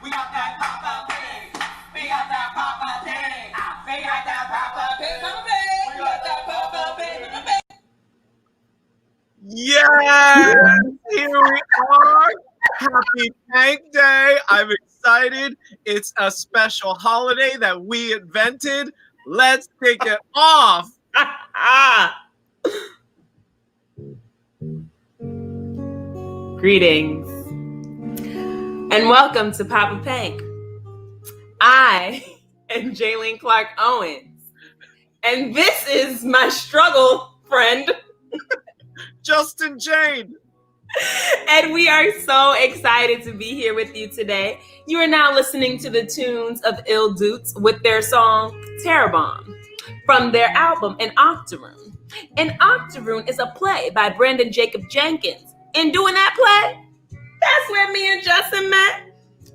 We got that Poppa thing. We got that Poppa thing. We got that Poppa thing. We got that Poppa thing. Yes, here we are. Happy Pank Day. I'm excited. It's a special holiday that we invented. Let's kick it off. Greetings and welcome to Poppa Pank. I am Jaylene Clark Owens, and this is my struggle friend, Justin Jane. And we are so excited to be here with you today. You are now listening to the tunes of Ill Dutes with their song Terrabomb from their album An Octoroon. An Octoroon is a play by Brandon Jacob Jenkins. In doing that play, that's where me and Justin met.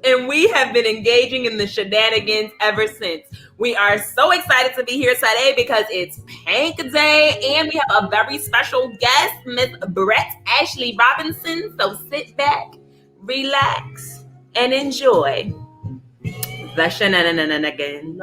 And we have been engaging in the shenanigans ever since. We are so excited to be here today because it's Pank Day and we have a very special guest, Miss Brett Ashley Robinson. So sit back, relax, and enjoy the shenanigans.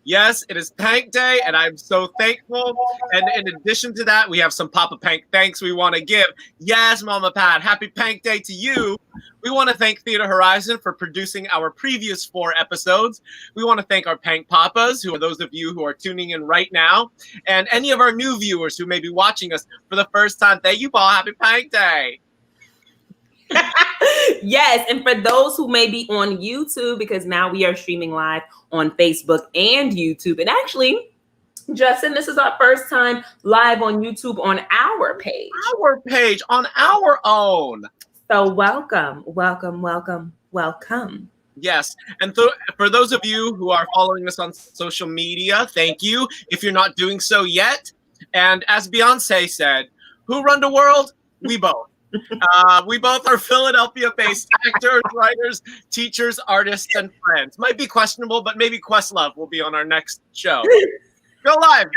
Yes, it is Pank Day, and I'm so thankful. And in addition to that, we have some Poppa Pank thanks we want to give. Yes, Mama Pat, happy Pank Day to you. We want to thank Theater Horizon for producing our previous 4 episodes. We want to thank our Pank Poppas, who are those of you who are tuning in right now, and any of our new viewers who may be watching us for the first time. Thank you, Paul. Happy Pank Day. Yes, and for those who may be on YouTube, because now we are streaming live on Facebook and YouTube. And actually, Justin, this is our first time live on YouTube on our page. Our page, on our own. So welcome, welcome, welcome, welcome. Yes, and for those of you who are following us on social media, thank you. If you're not doing so yet, and as Beyonce said, who run the world? We both. We both are Philadelphia-based actors, writers, teachers, artists, and friends. Might be questionable, but maybe Questlove will be on our next show. Go live.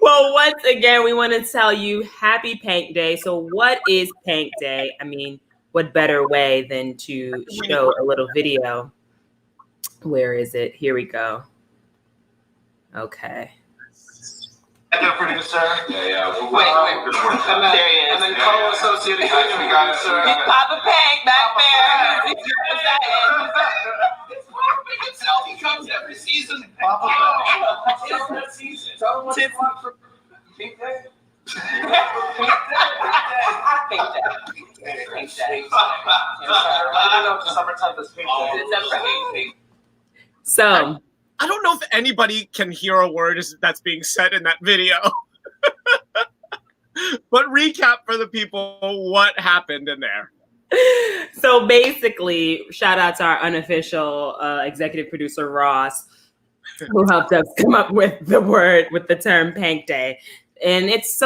Well, once again, we want to tell you happy Pank Day. So what is Pank Day? I mean, what better way than to show a little video? Where is it? Here we go. Okay. The producer. Yeah. Wait. And then co-associated producer. Poppa Pank back there. He comes every season. So I don't know if anybody can hear a word that's being said in that video. But recap for the people what happened in there. So basically, shout out to our unofficial executive producer, Ross, who helped us come up with the term Pank Day. And it's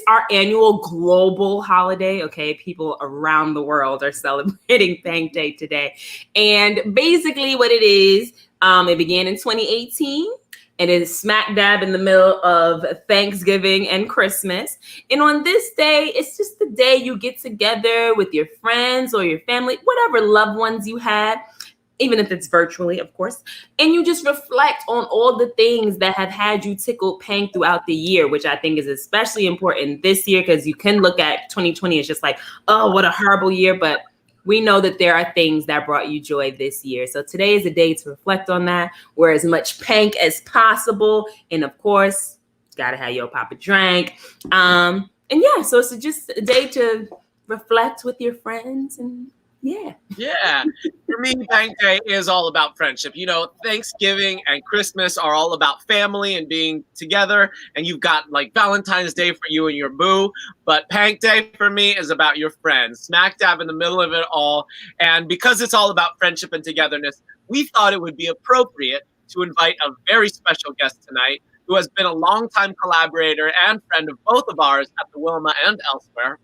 our annual global holiday. Okay, people around the world are celebrating Pank Day today. And basically what it is, it began in 2018. It is smack dab in the middle of Thanksgiving and Christmas. And on this day, it's just the day you get together with your friends or your family, whatever loved ones you have, even if it's virtually, of course. And you just reflect on all the things that have had you tickled pink throughout the year, which I think is especially important this year because you can look at 2020 as just like, oh, what a horrible year. But we know that there are things that brought you joy this year. So today is a day to reflect on that, wear as much pink as possible. And of course, gotta have your Poppa drink. And yeah, so it's just a day to reflect with your friends and yeah. For me, Pank Day is all about friendship. You know, Thanksgiving and Christmas are all about family and being together. And you've got like Valentine's Day for you and your boo. But Pank Day for me is about your friends, smack dab in the middle of it all. And because it's all about friendship and togetherness, we thought it would be appropriate to invite a very special guest tonight who has been a longtime collaborator and friend of both of ours at the Wilma and elsewhere,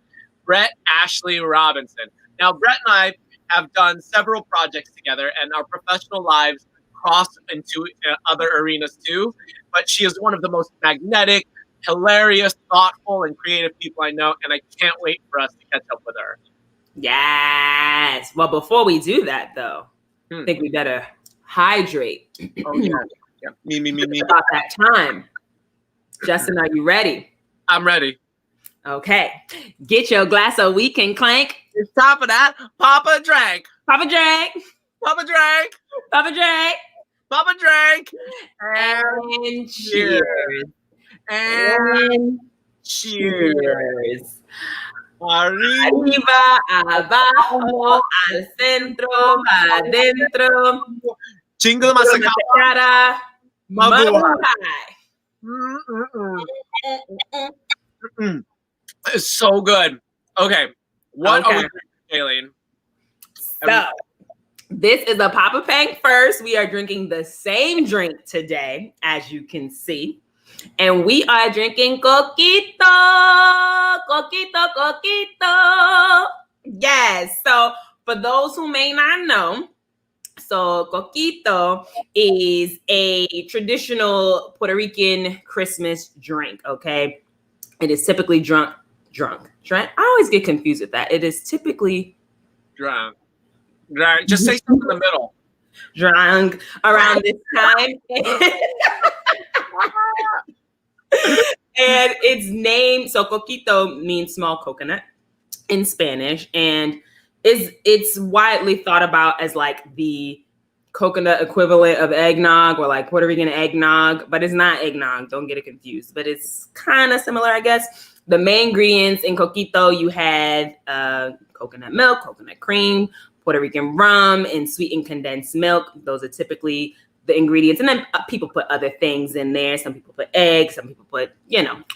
Brett Ashley Robinson. Now, Brett and I have done several projects together, and our professional lives cross into other arenas too. But she is one of the most magnetic, hilarious, thoughtful, and creative people I know, and I can't wait for us to catch up with her. Yes. Well, before we do that, though, I Hmm. think we better hydrate. Oh yeah. Yeah. Me. It's about that time. Justin, are you ready? I'm ready. Okay. Get your glass so we can clank. On top of that, Poppa drank. Papa drank. Papa drank. Papa drank. Papa drank. And cheers. And cheers. Cheers. Arriba. Arriba, abajo, al centro, adentro. Jingle masakapa. Mascara, Mabuhay. mabuhay. It's so good. Okay. What are we Okay. doing, Aileen? So, this is a Poppa Pank first. We are drinking the same drink today, as you can see. And we are drinking Coquito. Yes. So, for those who may not know, so Coquito is a traditional Puerto Rican Christmas drink, okay? It is typically drunk. I always get confused with that. It is typically Drunk. Just say something in the middle. drunk around this time. And its name, so Coquito means small coconut in Spanish, and it's widely thought about as like the coconut equivalent of eggnog or like Puerto Rican eggnog, but it's not eggnog. Don't get it confused, but it's kind of similar, I guess. The main ingredients in Coquito, you had coconut milk, coconut cream, Puerto Rican rum, and sweetened condensed milk. Those are typically the ingredients. And then people put other things in there. Some people put eggs, some people put,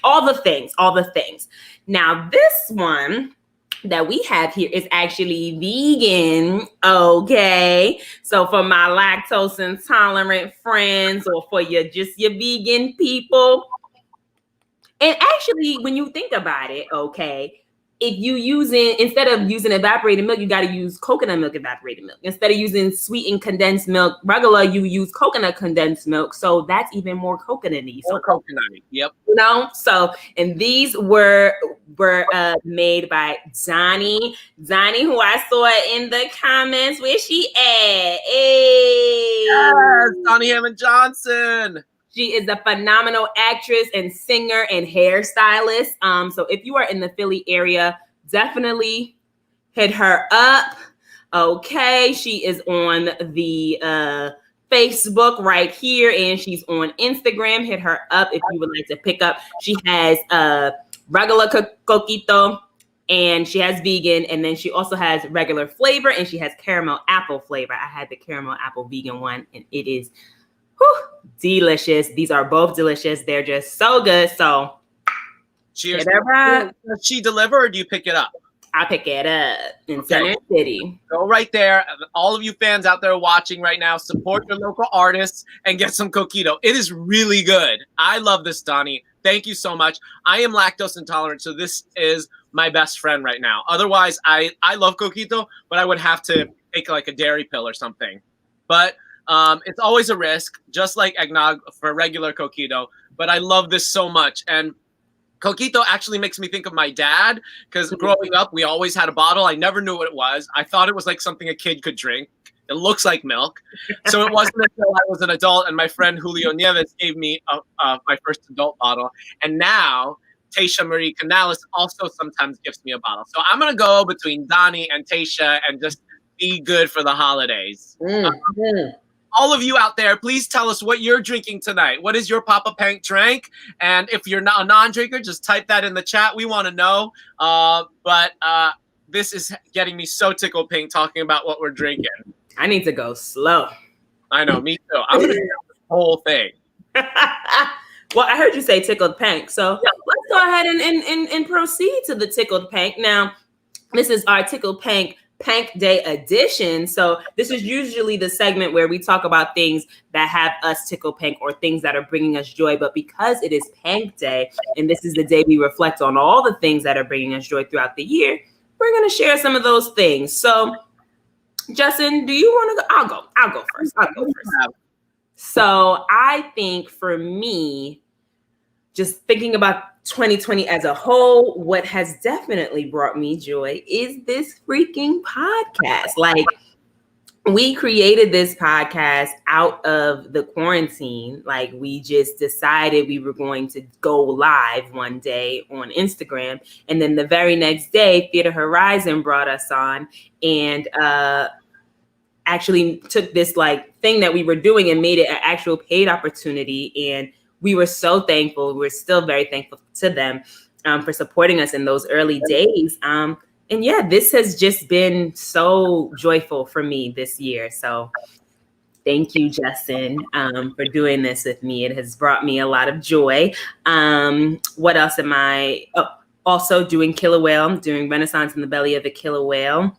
all the things. Now, this one that we have here is actually vegan, okay? So for my lactose intolerant friends or for your vegan people. And actually, when you think about it, okay, instead of using evaporated milk, you got to use coconut milk evaporated milk. Instead of using sweetened condensed milk regular, you use coconut condensed milk. So that's even more coconutty. More coconutty. Yep. So, and these were made by Donnie, who I saw in the comments. Where she at? Hey. Yes, Donnie Hammond Johnson. She is a phenomenal actress and singer and hairstylist. So if you are in the Philly area, definitely hit her up. Okay, she is on the Facebook right here, and she's on Instagram. Hit her up if you would like to pick up. She has regular Coquito, and she has vegan, and then she also has regular flavor, and she has caramel apple flavor. I had the caramel apple vegan one, and it is delicious. These are both delicious. They're just so good. So Cheers. Does she deliver or do you pick it up? I pick it up in Center City. Go right there. All of you fans out there watching right now, support your local artists and get some Coquito. It is really good. I love this, Donnie. Thank you so much. I am lactose intolerant, so this is my best friend right now. Otherwise, I love Coquito, but I would have to take like a dairy pill or something. But it's always a risk, just like eggnog for regular Coquito. But I love this so much. And Coquito actually makes me think of my dad, because growing up, we always had a bottle. I never knew what it was. I thought it was like something a kid could drink. It looks like milk. So it wasn't until I was an adult and my friend Julio Nieves gave me my first adult bottle. And now Tasha Marie Canales also sometimes gives me a bottle. So I'm going to go between Donnie and Tasha and just be good for the holidays. All of you out there, please tell us what you're drinking tonight. What is your Poppa Pank drink? And if you're not a non-drinker, just type that in the chat. We want to know. But this is getting me so tickled pink talking about what we're drinking. I need to go slow. I know, me too. I'm going to drink the whole thing. Well, I heard you say tickled pank. So let's go ahead and proceed to the tickled pank. Now, this is our tickled pank Day edition. So this is usually the segment where we talk about things that have us tickle pank or things that are bringing us joy. But because it is Pank Day, and this is the day we reflect on all the things that are bringing us joy throughout the year, we're going to share some of those things. So Justin, do you want to go? I'll go first. So I think for me, just thinking about 2020 as a whole, what has definitely brought me joy is this freaking podcast. Like, we created this podcast out of the quarantine. Like, we just decided we were going to go live one day on Instagram. And then the very next day, Theater Horizon brought us on and actually took this like thing that we were doing and made it an actual paid opportunity. And we were so thankful. We're still very thankful to them for supporting us in those early days. And yeah, this has just been so joyful for me this year. So thank you, Justin, for doing this with me. It has brought me a lot of joy. What else am I? Oh, also doing Killer Whale, doing Renaissance in the Belly of the Killer Whale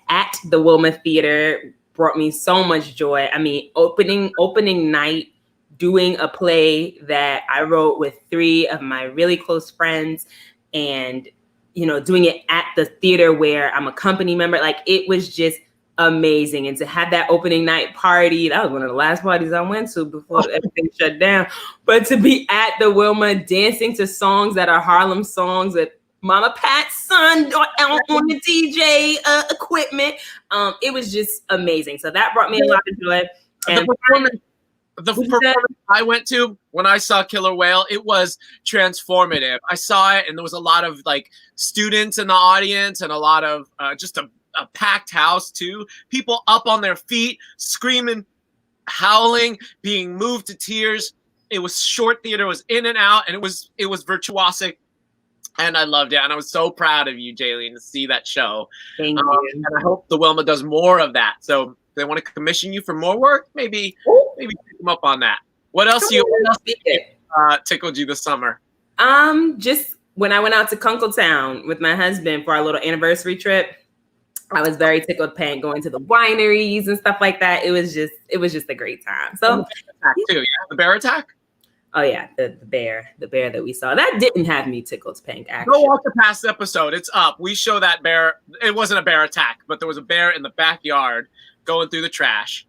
at the Wilma Theater brought me so much joy. I mean, opening night, doing a play that I wrote with 3 of my really close friends, and doing it at the theater where I'm a company member. Like, it was just amazing. And to have that opening night party, that was one of the last parties I went to before everything shut down. But to be at the Wilma dancing to songs that are Harlem songs with Mama Pat's son on the DJ equipment, it was just amazing. So that brought me a lot of joy. And the performance I went to when I saw Killer Whale, it was transformative. I saw it, and there was a lot of like students in the audience, and a lot of just a packed house too. People up on their feet, screaming, howling, being moved to tears. It was short theater, it was in and out, and it was virtuosic, and I loved it. And I was so proud of you, Jaylene, to see that show. Thank you. And I hope the Wilma does more of that. So if they want to commission you for more work, maybe pick them up on that. What else tickled you this summer? Just when I went out to Kunkletown with my husband for our little anniversary trip, I was very tickled pink going to the wineries and stuff like that. It was just a great time. So the bear attack. Oh yeah, the bear that we saw. That didn't have me tickled pink, actually. Go watch the past episode. It's up. We show that bear. It wasn't a bear attack, but there was a bear in the backyard going through the trash.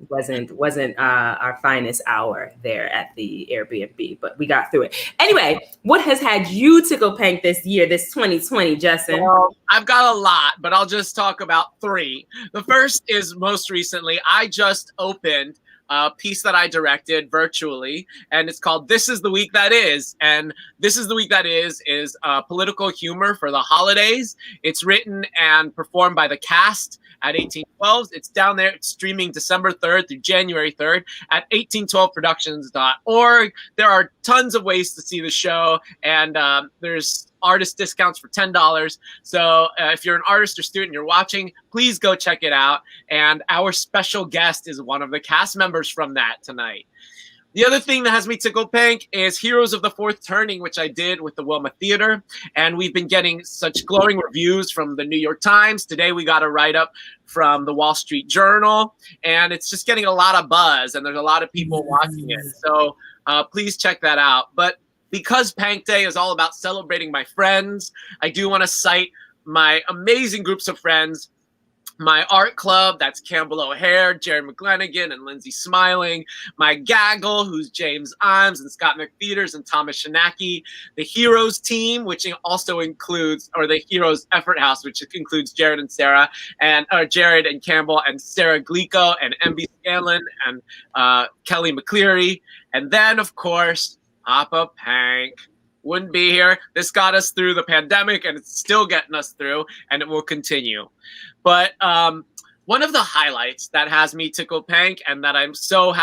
Wasn't our finest hour there at the Airbnb, but we got through it. Anyway, what has had you tickle pink this year, this 2020, Justin? Well, I've got a lot, but I'll just talk about 3. The first is most recently, I just opened a piece that I directed virtually, and it's called This Is the Week That Is. And This Is the Week That Is political humor for the holidays. It's written and performed by the cast at 1812. It's down there. It's streaming December 3rd through January 3rd at 1812productions.org. There are tons of ways to see the show, and there's artist discounts for $10. So if you're an artist or student, you're watching, please go check it out. And our special guest is one of the cast members from that tonight. The other thing that has me tickled pink is Heroes of the Fourth Turning, which I did with the Wilma Theater. And we've been getting such glowing reviews from the New York Times. Today we got a write-up from the Wall Street Journal. And it's just getting a lot of buzz, and there's a lot of people watching it. So please check that out. But because Pank Day is all about celebrating my friends, I do want to cite my amazing groups of friends. My art club, that's Campbell O'Hare, Jared McGlenigan, and Lindsay Smiling. My gaggle, who's James Imes and Scott McFeeters and Thomas Shanaki. The Heroes team, which also includes, or the Heroes Effort House, which includes Jared and Sarah, and Jared and Campbell and Sarah Glico and MB Scanlon and Kelly McCleary. And then, of course, Poppa Pank. Wouldn't be here. This got us through the pandemic, and it's still getting us through, and it will continue. But one of the highlights that has me tickled pink, and that I'm so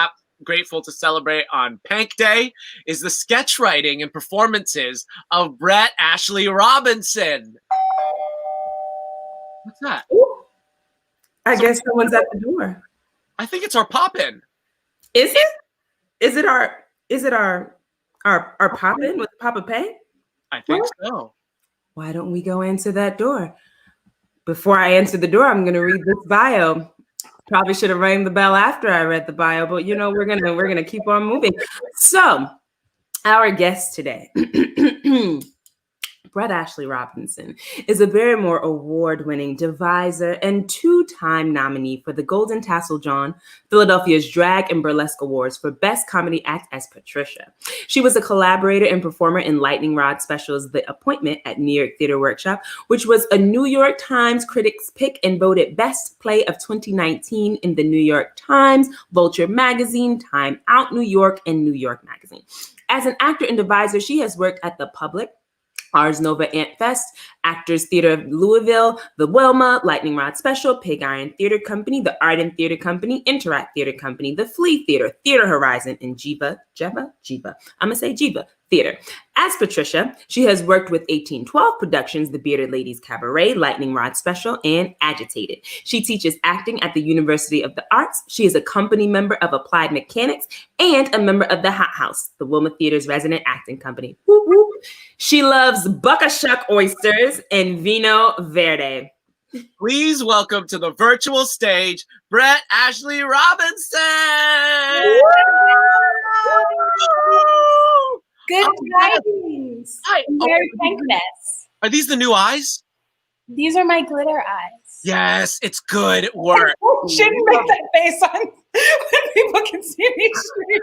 grateful to celebrate on Pank Day, is the sketch writing and performances of Brett Ashley Robinson. What's that? I guess someone's at the door. I think it's our pop-in. Is it? Is it our pop-in with Poppa Pank? I think so. Why don't we go into that door? Before I enter the door, I'm going to read this bio. Probably should have rang the bell after I read the bio, but we're gonna keep on moving. So, our guest today, Brett Ashley Robinson is a Barrymore award-winning devisor and two-time nominee for the Golden Tassel John, Philadelphia's Drag and Burlesque Awards for Best Comedy Act as Patricia. She was a collaborator and performer in Lightning Rod Special's The Appointment at New York Theater Workshop, which was a New York Times Critics' Pick and voted Best Play of 2019 in the New York Times, Vulture Magazine, Time Out New York, and New York Magazine. As an actor and devisor, she has worked at the Public, Ars Nova Ant Fest, Actors Theater of Louisville, the Wilma, Lightning Rod Special, Pig Iron Theater Company, the Arden Theater Company, Interact Theater Company, the Flea Theater, Theater Horizon, and Jiva Theater. As Patricia, she has worked with 1812 Productions, The Bearded Ladies Cabaret, Lightning Rod Special, and Agitated. She teaches acting at the University of the Arts. She is a company member of Applied Mechanics and a member of the Hot House, the Wilma Theater's resident acting company. Woo woo. She loves buckashuck oysters and vino verde. Please welcome to the virtual stage, Brett Ashley Robinson. Good tidings. Hi. Merry Christmas. Are these the new eyes? These are my glitter eyes. Yes, it's good work. I shouldn't make that face on when people can see me straight.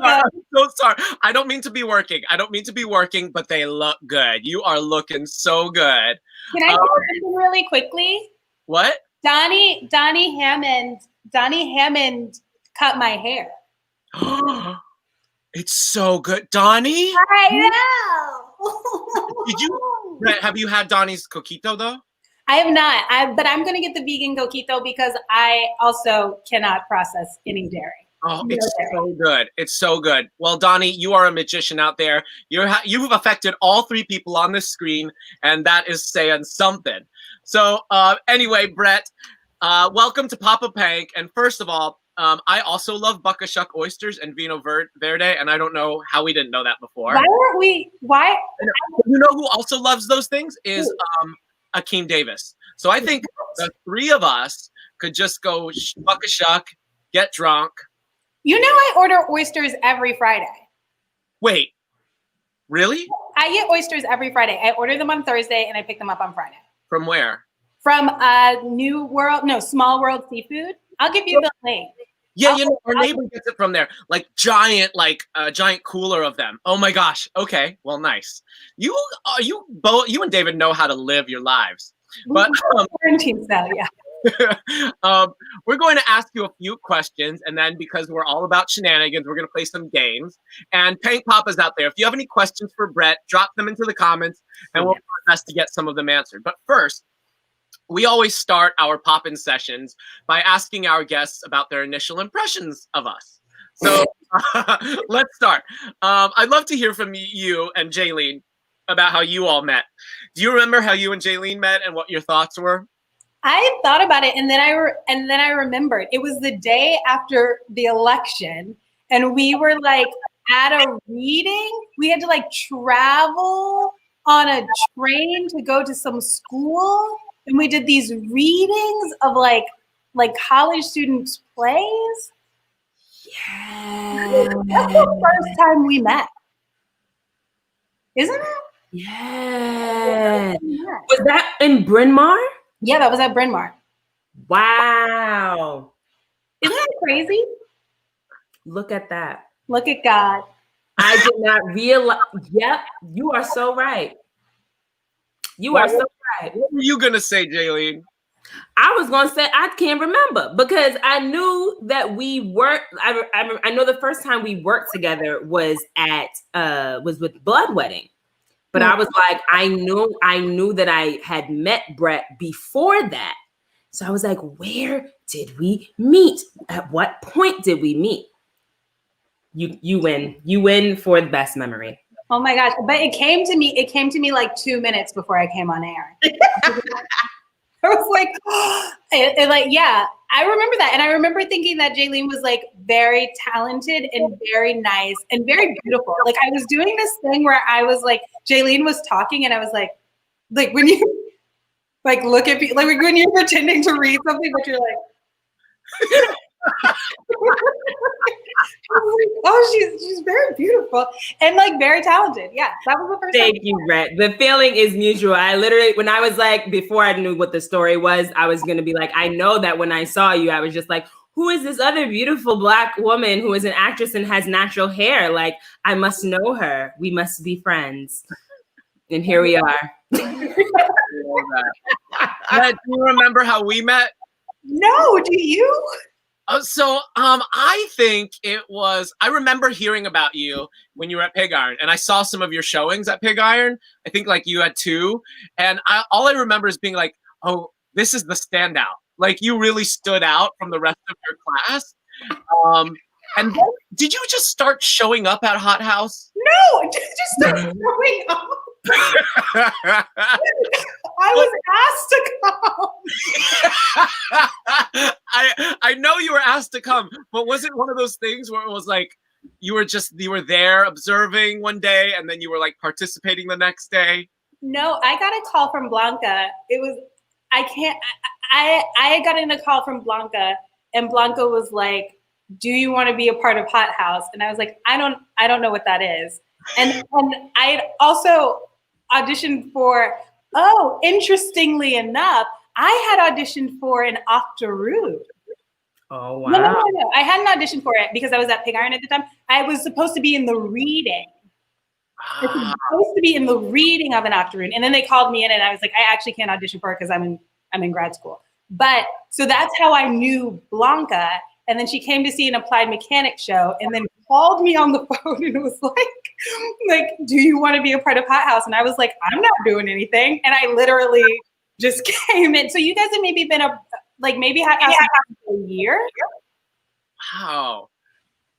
I'm so sorry. I don't mean to be working, but they look good. You are looking so good. Can I say something really quickly? What? Donnie Hammond cut my hair. It's so good. Donnie? I know. Brett, have you had Donnie's Coquito though? I have not. But I'm going to get the vegan Coquito because I also cannot process any dairy. Oh, it's so good. It's so good. Well, Donnie, you are a magician out there. You've affected all three people on this screen, and that is saying something. So anyway, Brett, welcome to Poppa Pank. And first of all, I also love buckashuck oysters and vino verde, and I don't know how we didn't know that before. Why? You know who also loves those things is Akeem Davis. So I think the three of us could just go buckashuck, get drunk. You know I order oysters every Friday. Wait, really? I get oysters every Friday. I order them on Thursday and I pick them up on Friday. From where? From Small World Seafood. I'll give you the link. Yeah, our neighbor gets it from there. Like giant cooler of them. Oh my gosh. Okay, well, nice. You and David know how to live your lives. But quarantine style, yeah. We're going to ask you a few questions, and then because we're all about shenanigans, we're going to play some games. And Pank Poppa's out there. If you have any questions for Brett, drop them into the comments, and we'll do our best to get some of them answered. But first, we always start our pop-in sessions by asking our guests about their initial impressions of us. So let's start. I'd love to hear from you and Jaylene about how you all met. Do you remember how you and Jaylene met and what your thoughts were? I thought about it, and then I remembered it was the day after the election, and we were like at a reading. We had to like travel on a train to go to some school, and we did these readings of like college students' plays. Yeah, that's the first time we met, isn't it? Yeah. Was that in Bryn Mawr? Yeah, that was at Bryn Mawr. Wow. Isn't that crazy? Look at that. Look at God. I did not realize. Yep, you are so right. You are so right. What were you going to say, Jaylene? I was going to say, I can't remember because I knew that we worked. I know the first time we worked together was with Blood Wedding. But I was like, I knew that I had met Brett before that. So I was like, where did we meet? At what point did we meet? You win. You win for the best memory. Oh my gosh. But it came to me like 2 minutes before I came on air. I was like, yeah, I remember that. And I remember thinking that Jaylene was like very talented and very nice and very beautiful. Like I was doing this thing where I was like, Jaylene was talking and I was like when you like look at people, like when you're pretending to read something, but you're like, Oh, she's very beautiful and like very talented. Yeah, that was the first Thank time. you, Brett. The feeling is mutual. I literally, when I was like, before I knew what the story was, I was going to be like, I know that when I saw you, I was just like, who is this other beautiful Black woman who is an actress and has natural hair? Like, I must know her. We must be friends. And here we are. Matt, do you remember how we met? No, do you? I think it was, I remember hearing about you when you were at Pig Iron, and I saw some of your showings at Pig Iron. I think like you had 2, and all I remember is being like, oh, this is the standout. Like you really stood out from the rest of your class. And then, did you just start showing up at Hot House? No, just start showing up. I was asked to come. I know you were asked to come, but was it one of those things where it was like you were there observing one day and then you were like participating the next day? No, I got a call from Blanca. I got in a call from Blanca, and Blanca was like, do you want to be a part of Hot House? And I was like, I don't know what that is. And I also auditioned for, interestingly enough, I had auditioned for an Octoroon. Oh, wow. No. I hadn't auditioned for it because I was at Pig Iron at the time. I was supposed to be in the reading. I was supposed to be in the reading of an Octoroon. And then they called me in and I was like, I actually can't audition for it because I'm in grad school. But so that's how I knew Blanca. And then she came to see an applied mechanics show and then called me on the phone and was like, do you want to be a part of Hot House? And I was like, I'm not doing anything. And I literally just came in. So you guys have maybe been maybe Hot House for a year? Wow.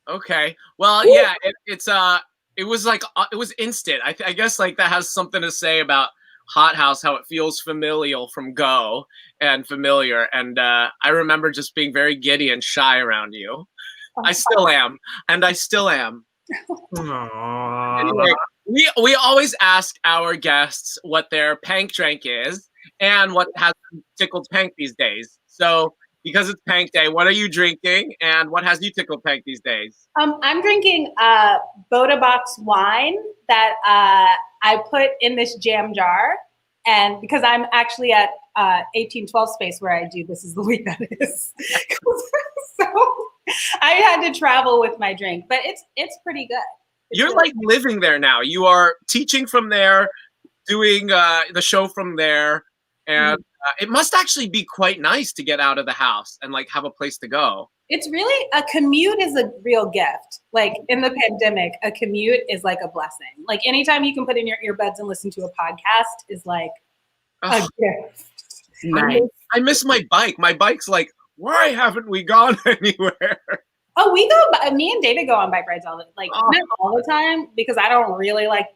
Okay. Well, yeah, it was instant. I guess like that has something to say about Hot House, how it feels familial from go and familiar. And I remember just being very giddy and shy around you. I still am. Anyway, we always ask our guests what their Pank drink is and what has tickled Pank these days. So because it's Pank Day, what are you drinking and what has you tickled Pank these days? I'm drinking Boda Box wine that I put in this jam jar. And because I'm actually at 1812 space where I do, this is the week that is. So I had to travel with my drink, but it's pretty good. You're like living there now. You are teaching from there, doing the show from there. And it must actually be quite nice to get out of the house and like have a place to go. It's really, a commute is a real gift. Like in the pandemic, a commute is like a blessing. Like anytime you can put in your earbuds and listen to a podcast is like a gift. Nice. I miss my bike. My bike's like, why haven't we gone anywhere? Oh, me and Data go on bike rides not all the time because I don't really like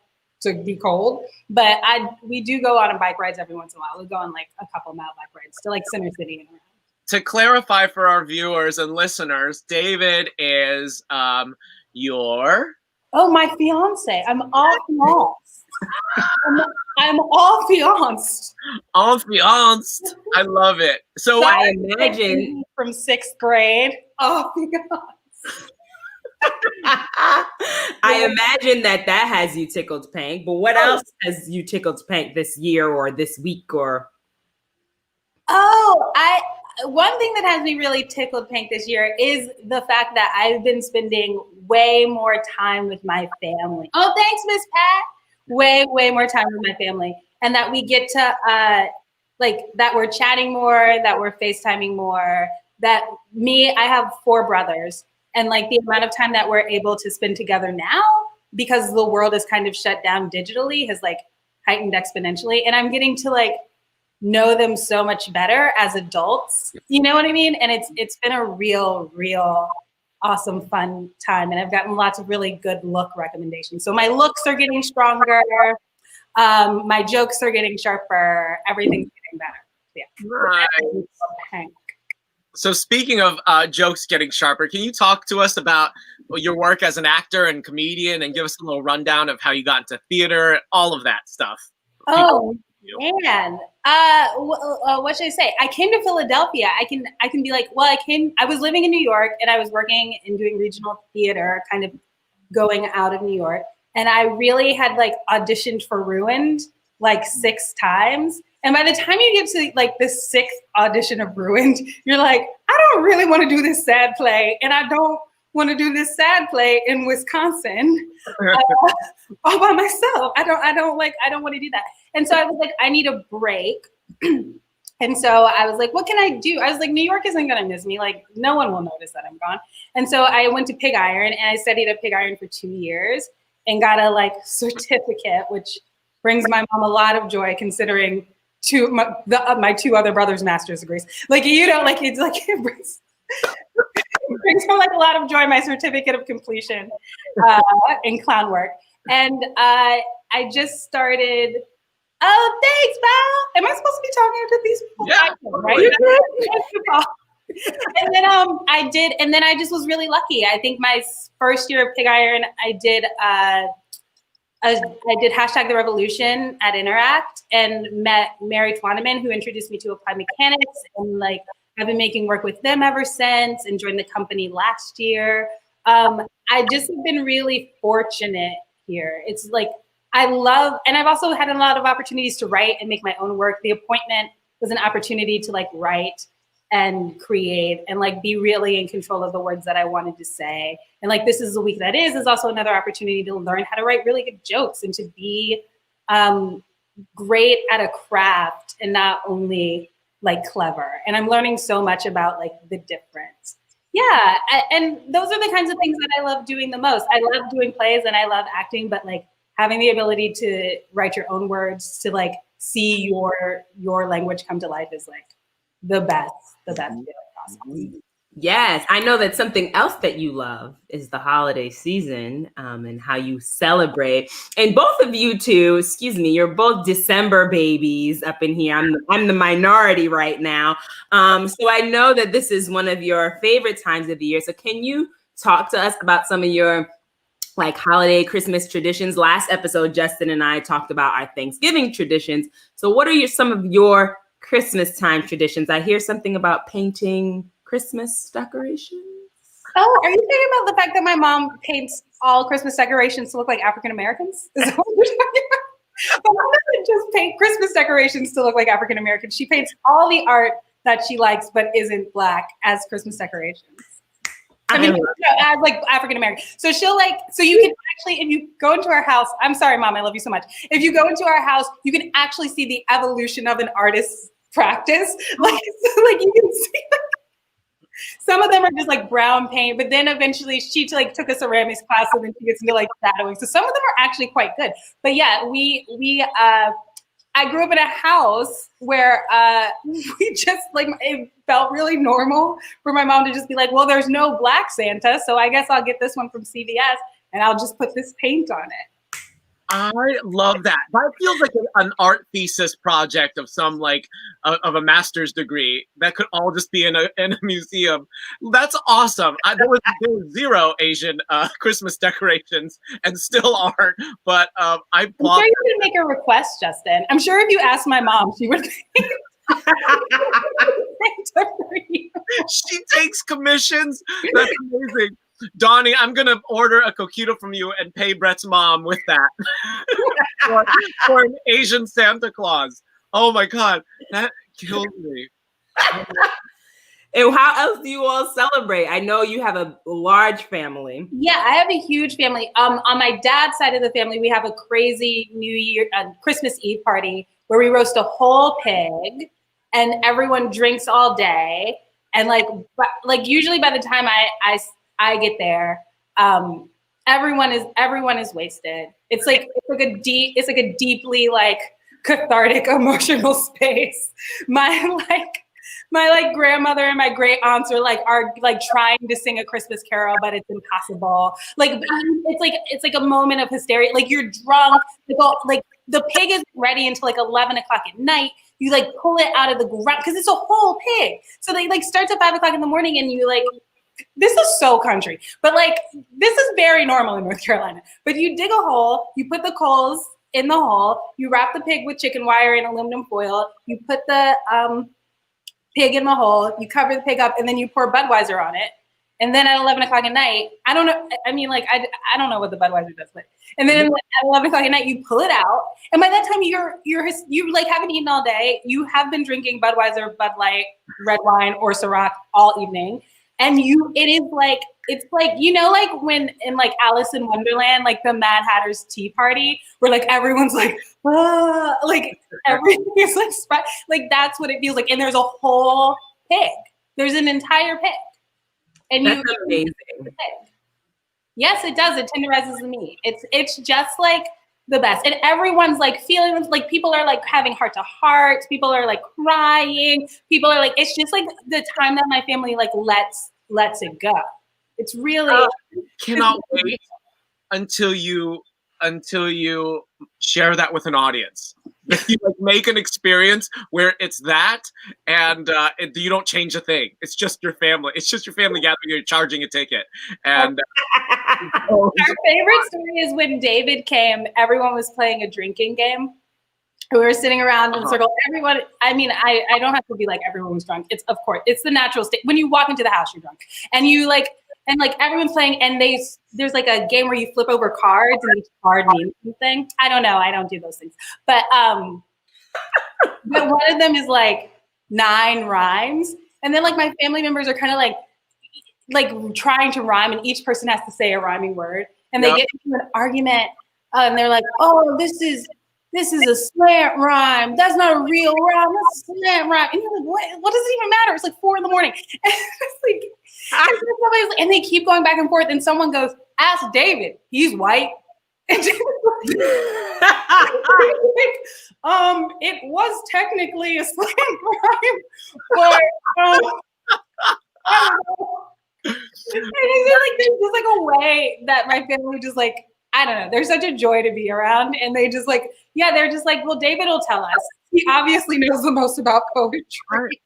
to be cold, but we do go on bike rides every once in a while. We go on like a couple mile bike rides to like Center City and around. To clarify for our viewers and listeners, David is your... Oh, my fiance. I'm all fianced. I'm all fianced. All fianced. I love it. So I imagine from 6th grade. All fianced. I imagine that has you tickled Pank, but what else has you tickled Pank this year or this week or? One thing that has me really tickled Pank this year is the fact that I've been spending way more time with my family. Oh, thanks, Miss Pat. Way more time with my family. And that we get to, that we're chatting more, that we're FaceTiming more, I have 4 brothers. And like the amount of time that we're able to spend together now, because the world is kind of shut down digitally, has like heightened exponentially. And I'm getting to like know them so much better as adults. You know what I mean? And it's been a real awesome, fun time. And I've gotten lots of really good look recommendations. So my looks are getting stronger. My jokes are getting sharper. Everything's getting better. Yeah. Nice. So speaking of jokes getting sharper, can you talk to us about your work as an actor and comedian and give us a little rundown of how you got into theater, all of that stuff? Oh, you? Man, what should I say? I came to Philadelphia. I can be like, well, I was living in New York and I was working and doing regional theater, kind of going out of New York. And I really had like auditioned for Ruined like 6 times. And by the time you get to like the 6th audition of Ruined, you're like, I don't really want to do this sad play. And I don't want to do this sad play in Wisconsin all by myself. I don't want to do that. And so I was like, I need a break. And so I was like, what can I do? I was like, New York isn't going to miss me. Like, no one will notice that I'm gone. And so I went to Pig Iron and I studied at Pig Iron for 2 years and got a like certificate, which brings my mom a lot of joy considering my 2 other brothers' master's degrees. Like, you know, like it's like it brings her like a lot of joy, my certificate of completion in clown work. And I just started. Oh, thanks, Val. Am I supposed to be talking to these people? Yeah. Right? And then I did, and then I just was really lucky. I think my first year of Pig Iron, I did hashtag the Revolution at Interact and met Mary Twaneman, who introduced me to Applied Mechanics, and like I've been making work with them ever since, and joined the company last year. I just have been really fortunate here. It's like I love, and I've also had a lot of opportunities to write and make my own work. The appointment was an opportunity to like write and create and like be really in control of the words that I wanted to say. And like This Is the Week That Is also another opportunity to learn how to write really good jokes and to be great at a craft and not only like clever. And I'm learning so much about like the difference. Yeah, and those are the kinds of things that I love doing the most. I love doing plays and I love acting, but like having the ability to write your own words, to like see your language come to life is like the best feeling possible. Yes, I know that something else that you love is the holiday season and how you celebrate. And both of you two, excuse me, you're both December babies up in here. I'm the minority right now. So I know that this is one of your favorite times of the year. So can you talk to us about some of your like holiday Christmas traditions? Last episode, Justin and I talked about our Thanksgiving traditions. So what are some of your Christmas time traditions? I hear something about painting Christmas decorations. Oh, are you thinking about the fact that my mom paints all Christmas decorations to look like African Americans? Is that what you're talking about? My mom doesn't just paint Christmas decorations to look like African Americans. She paints all the art that she likes but isn't Black as Christmas decorations. I mean, as like African American. So she'll like, so you can actually, if you go into our house, I'm sorry, Mom, I love you so much. If you go into our house, you can actually see the evolution of an artist's practice. Like, so like you can see like, some of them are just like brown paint, but then eventually she like took a ceramics class and then she gets into like shadowing. So some of them are actually quite good. But yeah, I grew up in a house where we just like, it felt really normal for my mom to just be like, well, there's no Black Santa, so I guess I'll get this one from CVS and I'll just put this paint on it. I love that. That feels like an art thesis project of some like of a master's degree that could all just be in a museum. That's awesome. There was 0 Asian Christmas decorations and still aren't. But I'm sure you can make a request, Justin. I'm sure if you asked my mom, she would. She takes commissions. That's amazing. Donnie, I'm going to order a Coquito from you and pay Brett's mom with that for an Asian Santa Claus. Oh my God, that killed me. And how else do you all celebrate? I know you have a large family. Yeah, I have a huge family. On my dad's side of the family, we have a crazy Christmas Eve party where we roast a whole pig and everyone drinks all day. And like usually by the time I get there, everyone is wasted. It's like a deeply like cathartic emotional space. My grandmother and my great aunts are trying to sing a Christmas carol, but it's impossible. Like it's like a moment of hysteria. Like you're drunk. Like the pig isn't ready until like 11 o'clock at night. You like pull it out of the ground because it's a whole pig. So they like starts at 5 o'clock in the morning, and you like. This is so country, but like this is very normal in North Carolina. But you dig a hole, you put the coals in the hole. You wrap the pig with chicken wire and aluminum foil. You put the pig in the hole. You cover the pig up, and then you pour Budweiser on it. And then at 11 o'clock at night, I don't know. I mean, like, I don't know what the Budweiser does, but and then at 11 o'clock at night, you pull it out. And by that time, you like haven't eaten all day. You have been drinking Budweiser, Bud Light, red wine, or Ciroc all evening. And it's like, you know, like when in like Alice in Wonderland, like the Mad Hatter's tea party, where like everyone's like, ah, like everything is like that's what it feels like. And there's a whole pig. There's an entire pig. And That's amazing. Yes, it does. It tenderizes the meat. It's just like the best. And everyone's like feeling like people are like having heart to heart. People are like crying. People are like, it's just like the time that my family like lets it go. It's really Cannot wait until you share that with an audience. You like make an experience where it's that, and you don't change a thing. It's just your family. It's just your family gathering. You're charging a ticket, and our favorite story is when David came. Everyone was playing a drinking game. We were sitting around in a circle. Everyone. I mean, I don't have to be like everyone was drunk. It's of course it's the natural state. When you walk into the house, you're drunk, and you like. And like everyone's playing, and there's like a game where you flip over cards, and each card means something. I don't know. I don't do those things. But but one of them is like 9 rhymes, and then like my family members are kind of like trying to rhyme, and each person has to say a rhyming word, and they get into an argument, and they're like, "Oh, this is a slant rhyme. That's not a real rhyme. That's a slant rhyme." And you're like, what does it even matter? It's like 4 a.m. And it's like, and they keep going back and forth. And someone goes, "Ask David. He's white." And it was technically a slant rhyme, but I don't know. And like there's just like a way that my family just like, I don't know. They're such a joy to be around, and they just like, they're just like, well, David will tell us. He obviously knows the most about poetry.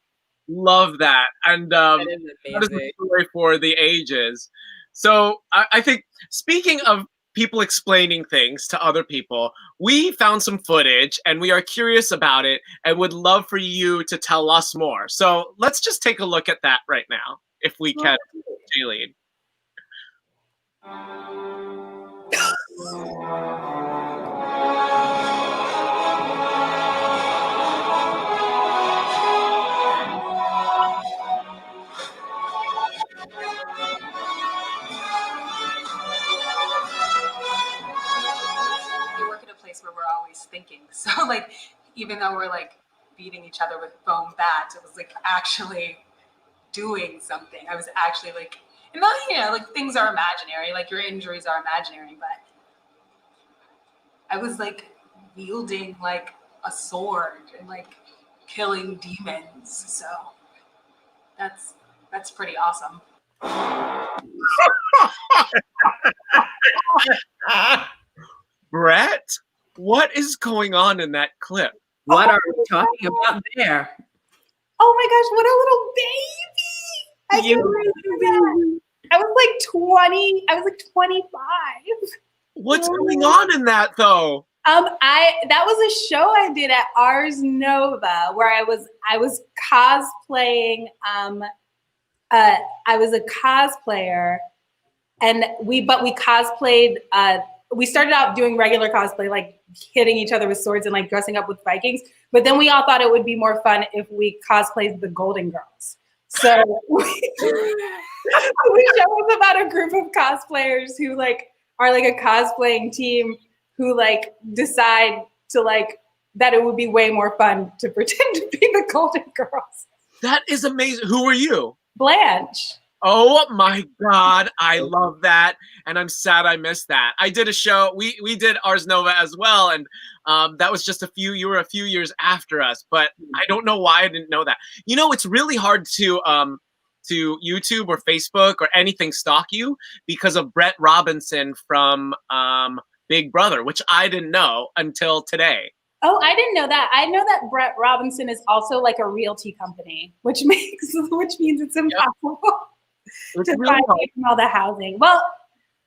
Love that, and That is that is amazing. a story for the ages. So I think, speaking of people explaining things to other people, we found some footage, and we are curious about it, and would love for you to tell us more. So let's just take a look at that right now, if we can, Jaylene. We work at a place where we're always thinking. So like, even though we're like beating each other with foam bats, it was like actually doing something. I was actually like, and then, you know, like things are imaginary, like your injuries are imaginary, but I was like wielding like a sword and like killing demons. So that's pretty awesome. Brett, what is going on in that clip? What are we talking about there? Oh my gosh, what a little baby! I can't believe that. I was like 20. I was like 25. What's going on in that though? That was a show I did at Ars Nova where I was cosplaying. I was a cosplayer, and we cosplayed. We started out doing regular cosplay, like hitting each other with swords and like dressing up with Vikings. But then we all thought it would be more fun if we cosplayed the Golden Girls. So the show was about a group of cosplayers who like are like a cosplaying team who like decide to like that it would be way more fun to pretend to be the Golden Girls. That is amazing. Who are you? Blanche. Oh my God, I love that, and I'm sad I missed that. I did a show. We did Ars Nova as well, and that was just you were a few years after us, but I don't know why I didn't know that. You know, it's really hard to YouTube or Facebook or anything stalk you because of Brett Robinson from Big Brother, which I didn't know until today. Oh, I didn't know that. I know that Brett Robinson is also like a realty company, which means it's impossible to It's really find hard. from all the housing. Well,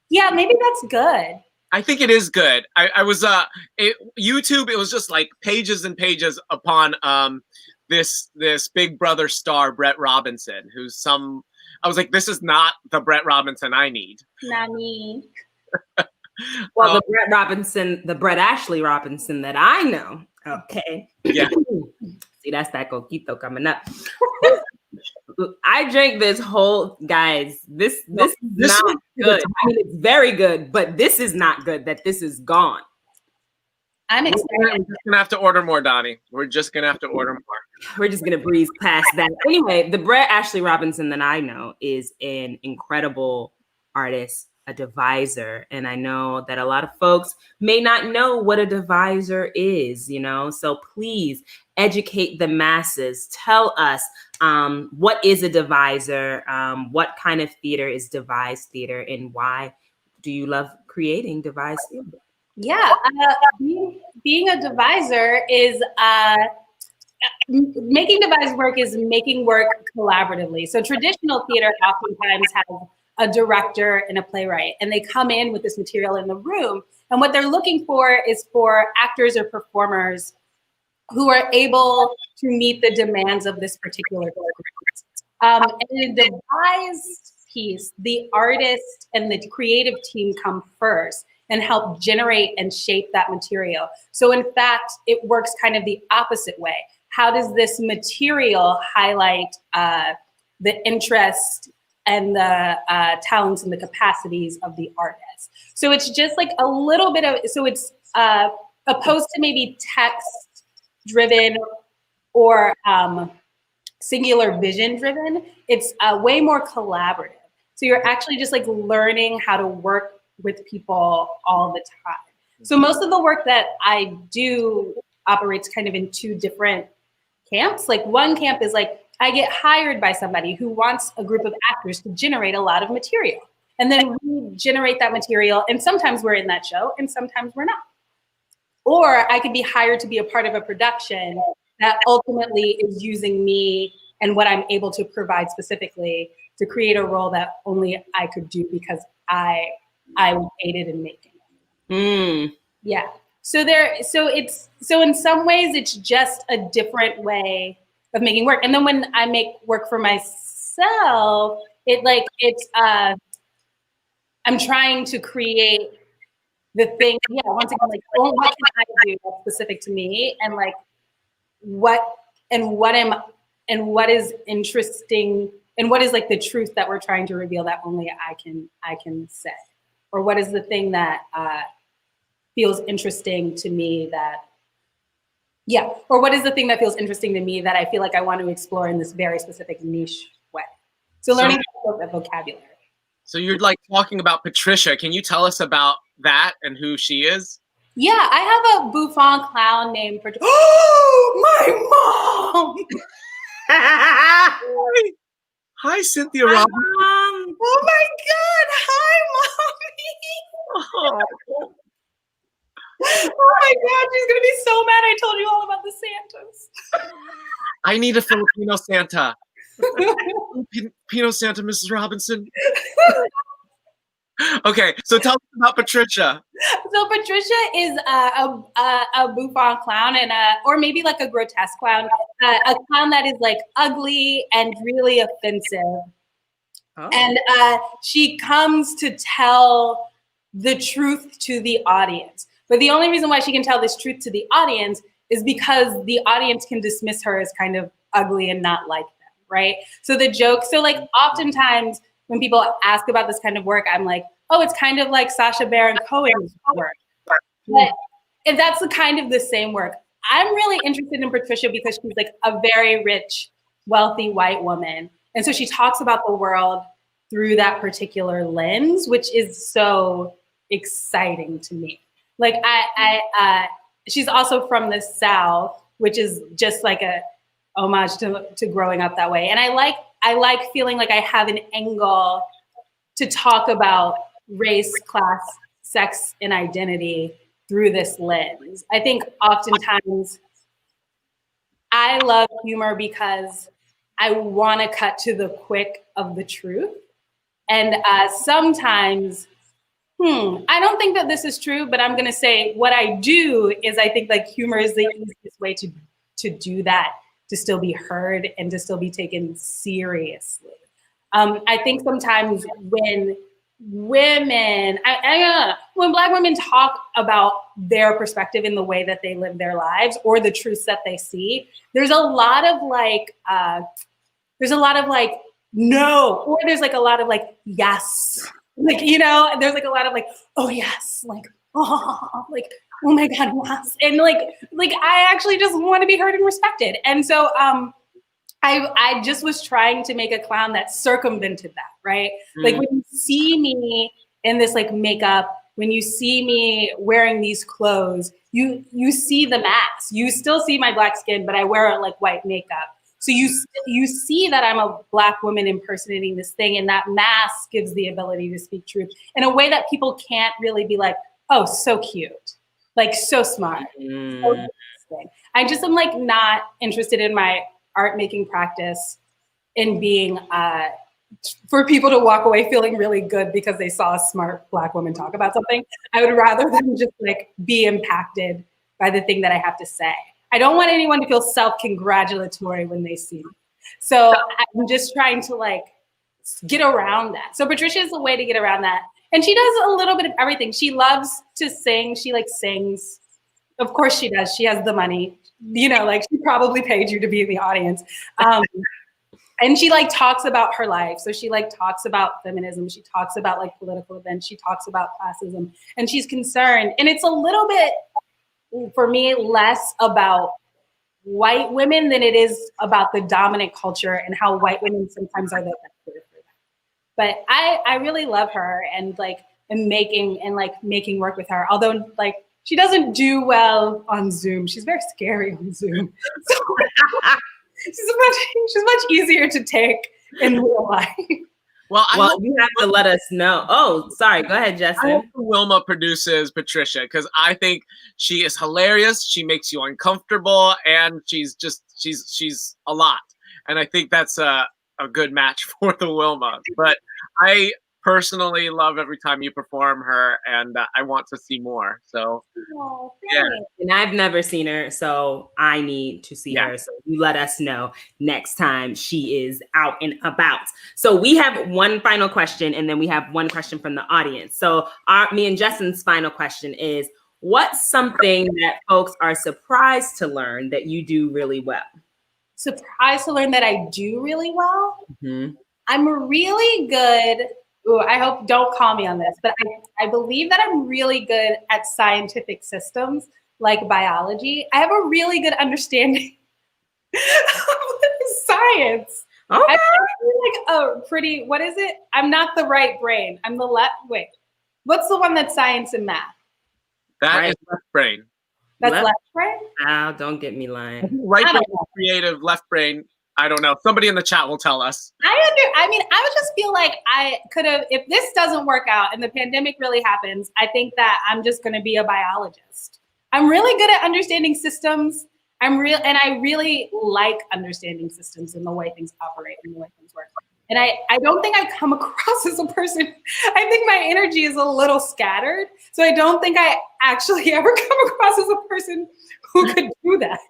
yeah, maybe that's good. I think it is good. I was YouTube. It was just like pages and pages upon this Big Brother star Brett Robinson, who's some. I was like, this is not the Brett Robinson I need. Nani. Well, the Brett Ashley Robinson that I know. Okay. Yeah. See, that's that Coquito coming up. I drank this whole, guys. This is not good. I mean, it's very good, but this is not good. That this is gone. I'm excited. We're just gonna have to order more, Donnie. We're just gonna have to order more. We're just gonna breeze past that. Anyway, the Brett Ashley Robinson that I know is an incredible artist, a devisor, and I know that a lot of folks may not know what a devisor is. You know, so please educate the masses. Tell us what is a devisor, what kind of theater is devised theater, and why do you love creating devised theater? Yeah, being a devisor is making devised work is making work collaboratively. So traditional theater oftentimes has a director and a playwright, and they come in with this material in the room, and what they're looking for is for actors or performers who are able to meet the demands of this particular performance. And in a devised piece, the artist and the creative team come first and help generate and shape that material. So in fact, it works kind of the opposite way. How does this material highlight the interest and the talents and the capacities of the artist? So it's just like a little bit of, so it's opposed to maybe text driven or singular vision driven, it's way more collaborative. So you're actually just like learning how to work with people all the time. So most of the work that I do operates kind of in two different camps. Like one camp is like, I get hired by somebody who wants a group of actors to generate a lot of material. And then we generate that material, and sometimes we're in that show and sometimes we're not. Or I could be hired to be a part of a production that ultimately is using me and what I'm able to provide specifically to create a role that only I could do because I aided in making it. Yeah. So in some ways it's just a different way of making work. And then when I make work for myself, I'm trying to create the thing. Yeah. Once again, like, oh, what can I do that's specific to me? And like, what is interesting and what is like the truth that we're trying to reveal that only I can say? Or what is the thing that feels interesting to me or what is the thing that feels interesting to me that I feel like I want to explore in this very specific niche way? So learning that vocabulary. So you're like talking about Patricia. Can you tell us about that and who she is? Yeah, I have a bouffant clown named Patricia. Oh, my mom! Hi, Cynthia Roberts. Oh my God! Hi, mommy! Oh my God, she's gonna be so mad I told you all about the Santas. I need a Filipino Santa. Filipino Santa, Mrs. Robinson. Okay, so tell us about Patricia. So Patricia is a bouffant clown or maybe like a grotesque clown, a clown that is like ugly and really offensive. Oh. And she comes to tell the truth to the audience. But the only reason why she can tell this truth to the audience is because the audience can dismiss her as kind of ugly and not like them, right? So like oftentimes when people ask about this kind of work, I'm like, oh, it's kind of like Sacha Baron Cohen's work. But if that's kind of the same work. I'm really interested in Patricia because she's like a very rich, wealthy white woman. And so she talks about the world through that particular lens, which is so exciting to me. Like she's also from the South, which is just like a homage to growing up that way. And I like feeling like I have an angle to talk about race, class, sex, and identity through this lens. I think oftentimes I love humor because I want to cut to the quick of the truth. And sometimes I don't think that this is true, but I'm gonna say what I do is I think like humor is the easiest way to do that, to still be heard and to still be taken seriously. I think sometimes when women, when Black women talk about their perspective in the way that they live their lives or the truths that they see, there's a lot of like no, or there's like a lot of like yes. Like, you know, there's like a lot of like, oh yes, like, oh my God, yes. And like I actually just want to be heard and respected. And so I just was trying to make a clown that circumvented that, right? Like when you see me in this like makeup, when you see me wearing these clothes, you see the mask. You still see my Black skin, but I wear like white makeup. So you see that I'm a Black woman impersonating this thing, and that mask gives the ability to speak truth in a way that people can't really be like, oh, so cute, like so smart. So interesting. I just am like not interested in my art making practice in being for people to walk away feeling really good because they saw a smart Black woman talk about something. I would rather them just like be impacted by the thing that I have to say. I don't want anyone to feel self-congratulatory when they see me. So I'm just trying to like get around that. So Patricia is a way to get around that. And she does a little bit of everything. She loves to sing. She like sings. Of course she does. She has the money. You know, like she probably paid you to be in the audience. And she like talks about her life. So she like talks about feminism. She talks about like political events. She talks about classism. And she's concerned. And it's a little bit, for me, less about white women than it is about the dominant culture and how white women sometimes are the vector for that. But I really love her and like am making work with her. Although like she doesn't do well on Zoom. She's very scary on Zoom. So she's much easier to take in real life. Well, you have to let us know. Oh, sorry. Go ahead, Justin. I hope Wilma produces Patricia because I think she is hilarious. She makes you uncomfortable, and she's a lot. And I think that's a good match for the Wilma. But I personally love every time you perform her, and I want to see more. So, yeah. And I've never seen her, so I need to see her. So you let us know next time she is out and about. So we have one final question, and then we have one question from the audience. So me and Justin's final question is, what's something that folks are surprised to learn that you do really well? Surprised to learn that I do really well? Mm-hmm. I'm really good. Ooh, I hope, don't call me on this, but I believe that I'm really good at scientific systems like biology. I have a really good understanding of science. Okay. I'm like a pretty, what is it? I'm not the right brain. I'm the left, wait. What's the one that's science and math? That is left brain. That's left brain? Oh, don't get me lying. Right brain is creative, left brain, I don't know. Somebody in the chat will tell us. I would just feel like I could have, if this doesn't work out and the pandemic really happens, I think that I'm just going to be a biologist. I'm really good at understanding systems. I really like understanding systems and the way things operate and the way things work. And I don't think I come across as a person. I think my energy is a little scattered. So I don't think I actually ever come across as a person who could do that.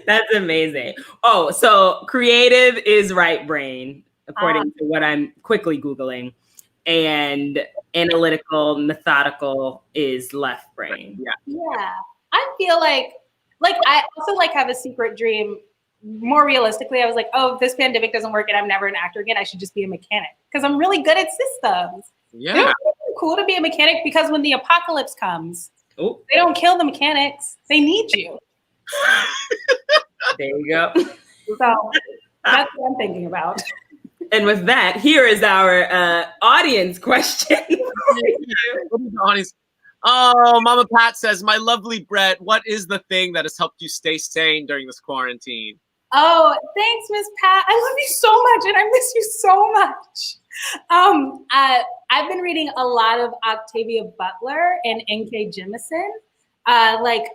That's amazing. Oh, so creative is right brain, according to what I'm quickly Googling. And analytical, methodical is left brain. Yeah. I feel like I also like have a secret dream. More realistically, I was like, oh, if this pandemic doesn't work and I'm never an actor again, I should just be a mechanic because I'm really good at systems. Yeah. It's cool to be a mechanic because when the apocalypse comes, they don't kill the mechanics. They need you. There you go. So that's what I'm thinking about. And with that, here is our audience question. Oh, Mama Pat says, my lovely Brett, what is the thing that has helped you stay sane during this quarantine? Oh, thanks, Miss Pat. I love you so much and I miss you so much. I've been reading a lot of Octavia Butler and N.K. Jemisin, like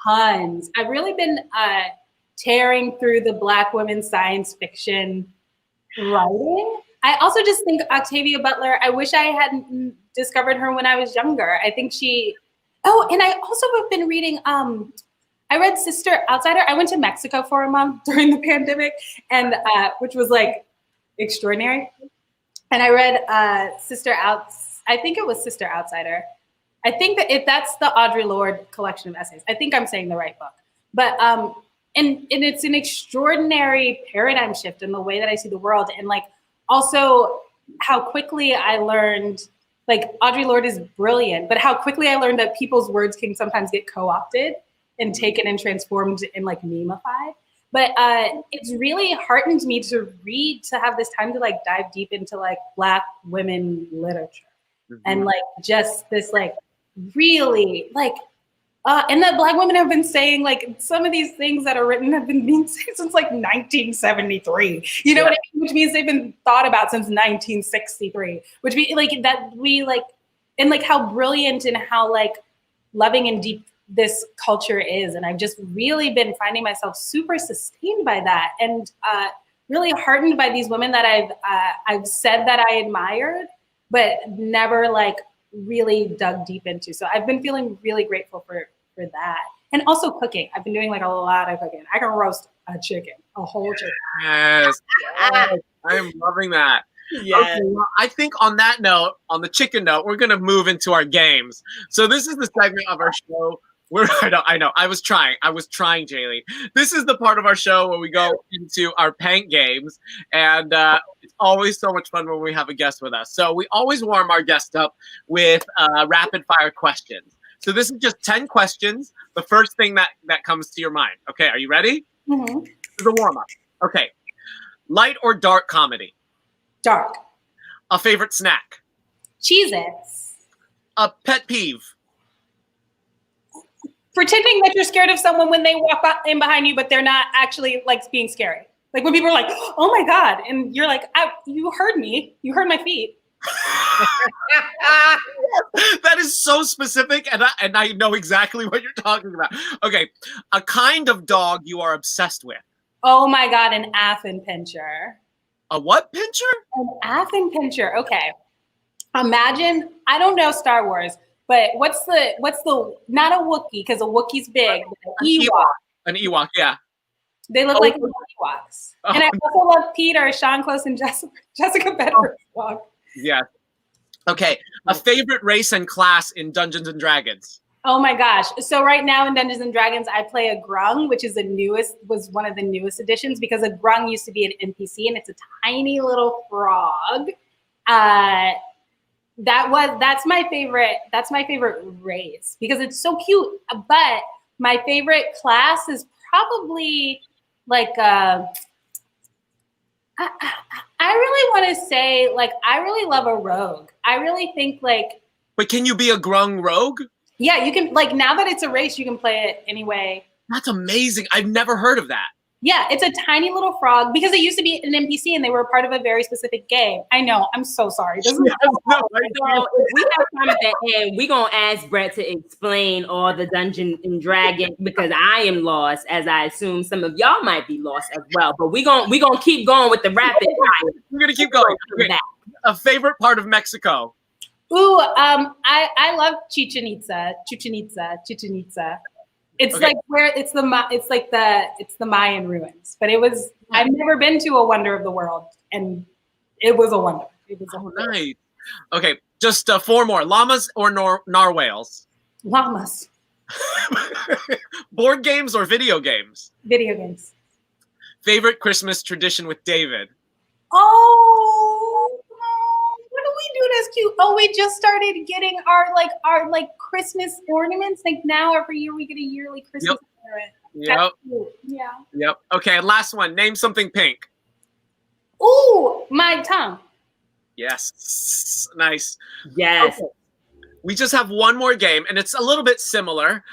tons. I've really been tearing through the Black women science fiction writing. I also just think Octavia Butler, I wish I hadn't discovered her when I was younger. I think and I also have been reading, I read Sister Outsider. I went to Mexico for a month during the pandemic, and which was like extraordinary. And I read I think it was Sister Outsider. I think that that's the Audre Lorde collection of essays. I think I'm saying the right book. But and it's an extraordinary paradigm shift in the way that I see the world, and like also how quickly I learned, like Audre Lorde is brilliant, but how quickly I learned that people's words can sometimes get co-opted and taken and transformed and like memeified. But it's really heartened me to have this time to like dive deep into like Black women literature. And like just this like really like, and that Black women have been saying like some of these things that are written have been being said since like 1973. You know what I mean? Which means they've been thought about since 1963. Which means like that we like, and like how brilliant and how like loving and deep this culture is. And I've just really been finding myself super sustained by that, and really heartened by these women that I've said that I admired, but never like really dug deep into. So I've been feeling really grateful for that. And also cooking. I've been doing like a lot of cooking. I can roast a chicken, a whole chicken. Yes. I am loving that. Yes. Okay, well, I think on that note, on the chicken note, we're going to move into our games. So this is the segment of our show where I know. I was trying, Jaylee. This is the part of our show where we go into our Pank games. And it's always so much fun when we have a guest with us. So we always warm our guests up with rapid fire questions. So this is just 10 questions. The first thing that comes to your mind. Okay, are you ready? Mm-hmm. This is a warm-up. Okay. Light or dark comedy? Dark. A favorite snack? Cheez-Its. A pet peeve? Pretending that you're scared of someone when they walk in behind you, but they're not actually like being scary. Like when people are like, oh my God. And you're like, you heard me. You heard my feet. That is so specific, and I know exactly what you're talking about. Okay, a kind of dog you are obsessed with. Oh my God, an Affin pincher. A what pincher? An Affin pincher. Okay. Imagine, I don't know Star Wars, but what's the not a Wookiee, because a Wookiee's big, but an Ewok. An Ewok, yeah. They look like Ewoks. Oh. And I also love Peter, Sean Close, and Jessica Bedford's dog. Yeah. Okay. A favorite race and class in Dungeons and Dragons. Oh my gosh. So right now in Dungeons and Dragons, I play a Grung, which is was one of the newest additions, because a Grung used to be an NPC and it's a tiny little frog. That's my favorite race because it's so cute. But my favorite class is probably like I really want to say, like, I really love a rogue. I really think, like... But can you be a Grung rogue? Yeah, you can, like, now that it's a race, you can play it anyway. That's amazing. I've never heard of that. Yeah, it's a tiny little frog, because it used to be an NPC and they were a part of a very specific game. I know, I'm so sorry. This is So if we have time at the end, we're going to ask Brett to explain all the Dungeon and Dragon, because I am lost, as I assume some of y'all might be lost as well. But we're gonna keep going with the rapid fire. We're going to keep going. Okay. A favorite part of Mexico? Ooh, I love Chichen Itza. It's Okay. like where it's the Mayan ruins, but I've never been to a wonder of the world, and it was a wonder. It was a wonder. Nice. Okay, just 4 more. Llamas or narwhals? Llamas. Board games or video games? Video games. Favorite Christmas tradition with David? Oh, what do we do that's cute? Oh, we just started getting our Christmas ornaments. Like now every year we get a yearly Christmas ornament. Yep. That's cute. Yeah. Yep. Okay, last one. Name something pink. Ooh, my tongue. Yes. Nice. Yes. Okay. We just have one more game, and it's a little bit similar.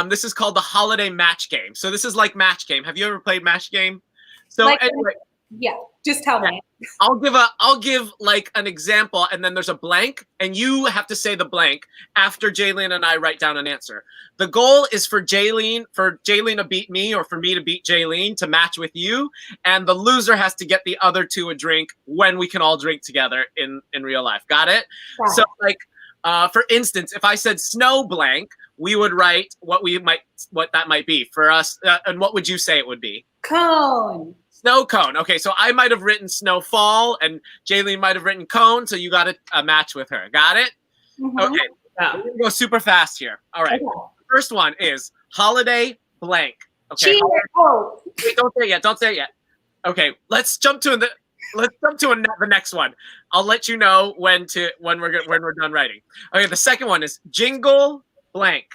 This is called the Holiday Match Game. So this is like Match Game. Have you ever played Match Game? So Like anyway, Yeah, just tell me. I'll give like an example, and then there's a blank, and you have to say the blank after Jaylene and I write down an answer. The goal is for Jaylene to beat me, or for me to beat Jaylene to match with you, and the loser has to get the other two a drink when we can all drink together in real life. Got it? Yeah. So like, for instance, if I said snow blank, we would write what that might be for us, and what would you say it would be? Cone. Snow cone. Okay, so I might have written snowfall, and Jaylene might have written cone, so you got a match with her. Got it? Mhm. Okay, we're gonna go super fast here. All right. Okay. First one is holiday blank. Okay. Cheer. Oh, Wait, don't say it yet. Don't say it yet. Okay, let's jump to the next one. I'll let you know when we're done writing. Okay, the second one is jingle blank.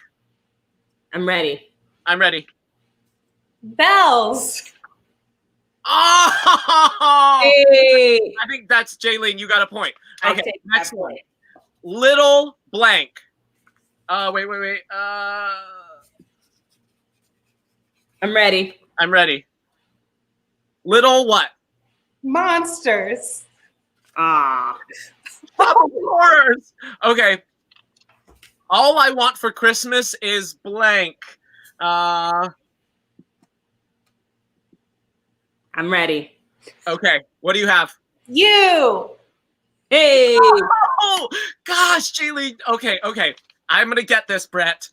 I'm ready. I'm ready. bells. Oh, Hey. I think that's Jaylene. You got a point. I Okay, take next that one. point. Little blank. Wait. I'm ready. I'm ready. Little what? Monsters. Ah. Of course. Okay. All I want for Christmas is blank. I'm ready. Okay. What do you have? You. Hey. Oh gosh, Jaylene. Okay. I'm gonna get this, Brett.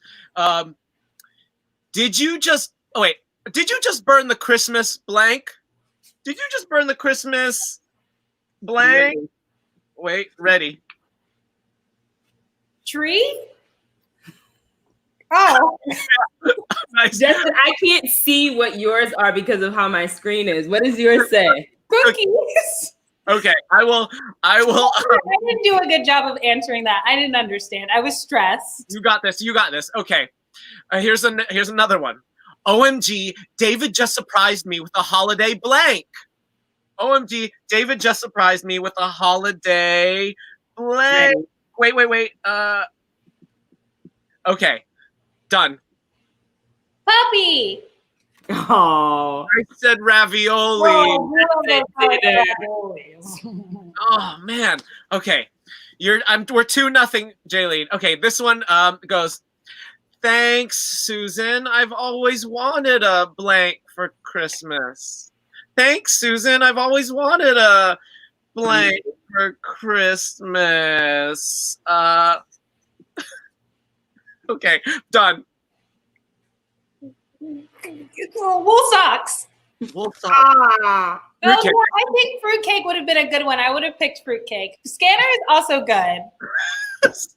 Did you just burn the Christmas blank? Did you just burn the Christmas blank? Ready. Wait, ready. Tree. Oh, Nice. Justin, I can't see what yours are because of how my screen is. What does yours say? cookies. Okay, I will. I didn't do a good job of answering that. I didn't understand. I was stressed. You got this. Okay. Here's another one. OMG, David just surprised me with a holiday blank. OMG, David just surprised me with a holiday blank. Ready. Wait. Okay, done. Puppy. Oh. I said ravioli. Oh, Oh man. Okay. We're 2-0, Jaylene. Okay, this one goes. Thanks, Susan. I've always wanted a blank for Christmas. Thanks, Susan. I've always wanted a blank for Christmas. Okay, done. Wool socks. We'll stop. Ah. Oh, Fruitcake. yeah, I think fruitcake would have been a good one. I would have picked fruitcake. Scanner is also good.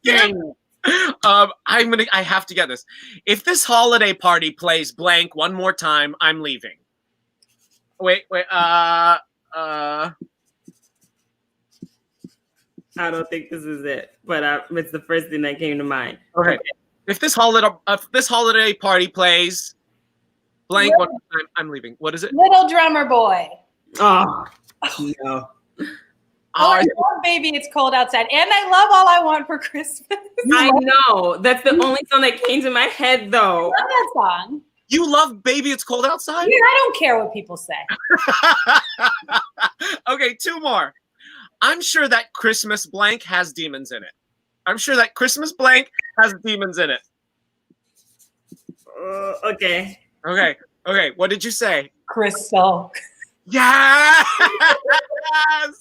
Dang. I have to get this. If this holiday party plays blank one more time, I'm leaving. Wait. I don't think this is it, but it's the first thing that came to mind. Okay. If this holiday party plays blank one more time, I'm leaving. What is it? Little drummer boy. Oh, no. Oh, I love Baby It's Cold Outside. And I love All I Want for Christmas. I know. That's the only song that came to my head, though. I love that song. You love Baby It's Cold Outside? Yeah, I don't care what people say. Okay, 2 more. I'm sure that Christmas blank has demons in it. Okay. Okay, what did you say? Crystal. Yes!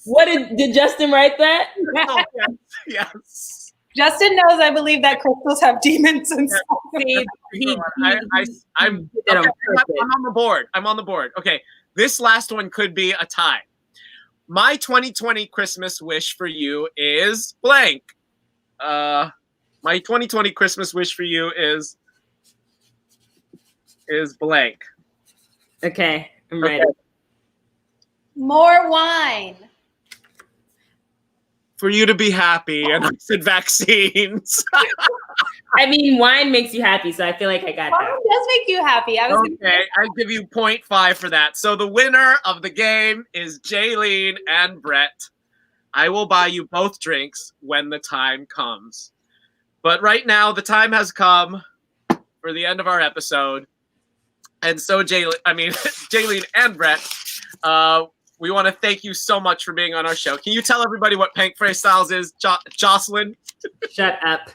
What did Justin write that? Yes. Justin knows I believe that crystals have demons inside. I'm on the board. I'm on the board. Okay, this last one could be a tie. My 2020 Christmas wish for you is blank. My 2020 Christmas wish for you is blank. Okay, I'm ready. Okay. More wine. For you to be happy, and I said vaccines. I mean, wine makes you happy, so I feel like I got Wine that. does make you happy. I was Okay, I give you 0.5 for that. So the winner of the game is Jaylene and Brett. I will buy you both drinks when the time comes. But right now, the time has come for the end of our episode. And so Jaylene and Brett, we want to thank you so much for being on our show. Can you tell everybody what Pank Freestyles is, Jocelyn? Shut up.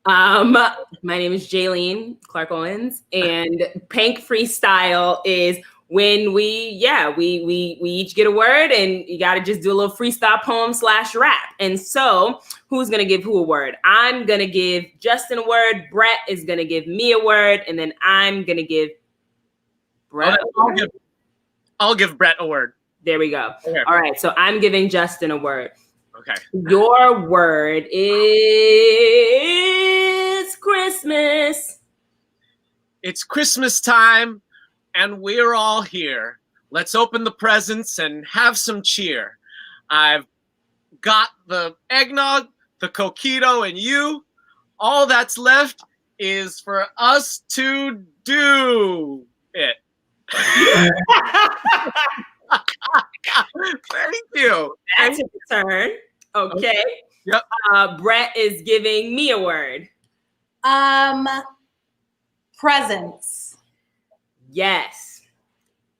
My name is Jaylene Clark Owens, and Pank Freestyle is when we each get a word, and you got to just do a little freestyle poem / rap. And so, who's gonna give who a word? I'm gonna give Justin a word. Brett is gonna give me a word, and then I'm gonna give Brett. I'll give Brett a word. There we go. Okay. All right, so I'm giving Justin a word. Okay. Your word is Christmas. It's Christmas time, and we're all here. Let's open the presents and have some cheer. I've got the eggnog, the Coquito, and you. All that's left is for us to do it. Thank you. That's your turn. Okay. Yep. Brett is giving me a word. Presents. Yes.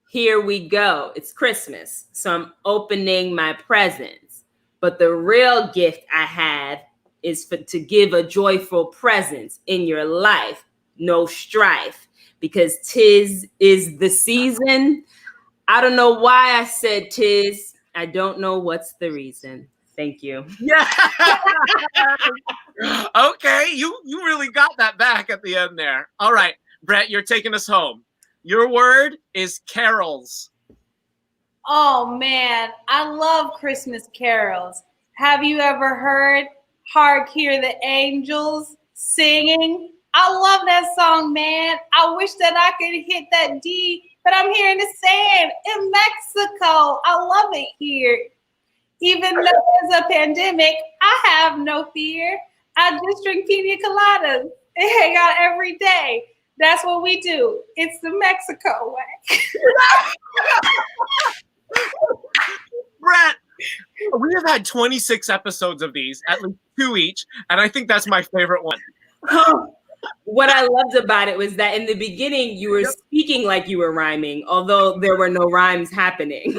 Here we go. It's Christmas, so I'm opening my presents. But the real gift I have is to give a joyful presence in your life. No strife, because 'tis is the season. I don't know why I said 'tis. I don't know what's the reason. Thank you. Yeah. Okay, you really got that back at the end there. All right, Brett, you're taking us home. Your word is carols. Oh man, I love Christmas carols. Have you ever heard Hark Hear the Angels Singing? I love that song, man. I wish that I could hit that D, but I'm here in the sand in Mexico. I love it here. Even though there's a pandemic, I have no fear. I just drink pina coladas and hang out every day. That's what we do. It's the Mexico way. Brett, we have had 26 episodes of these, at least 2 each, and I think that's my favorite one. What I loved about it was that in the beginning, you were speaking like you were rhyming, although there were no rhymes happening.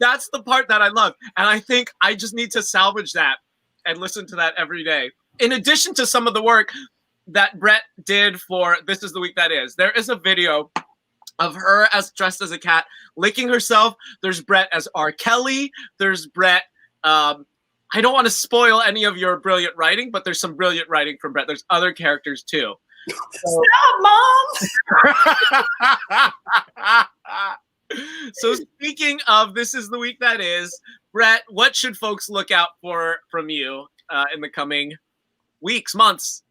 That's the part that I love. And I think I just need to salvage that and listen to that every day. In addition to some of the work that Brett did for This Is the Week That Is, there is a video of her as dressed as a cat licking herself. There's Brett as R. Kelly. There's Brett. I don't want to spoil any of your brilliant writing, but there's some brilliant writing from Brett. There's other characters too. Stop, Mom! So speaking of This Is the Week That Is, Brett, what should folks look out for from you in the coming weeks, months?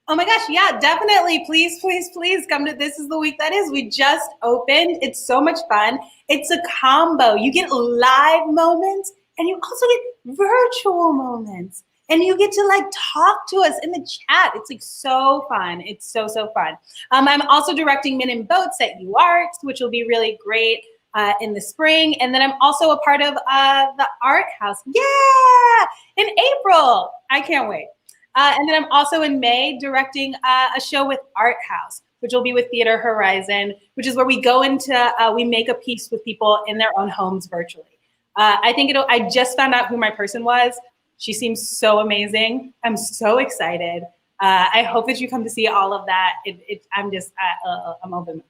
Oh my gosh, yeah, definitely. Please, please, please come to This Is the Week That Is. We just opened. It's so much fun. It's a combo. You get live moments and you also get virtual moments. And you get to like talk to us in the chat. It's like so fun. It's so, so fun. I'm also directing Men in Boats at UArts, which will be really great in the spring. And then I'm also a part of the Art House. Yeah, in April. I can't wait. And then I'm also in May directing a show with Art House, which will be with Theater Horizon, which is where we go into, we make a piece with people in their own homes virtually. I just found out who my person was. She seems so amazing. I'm so excited. I hope that you come to see all of that. I'm open.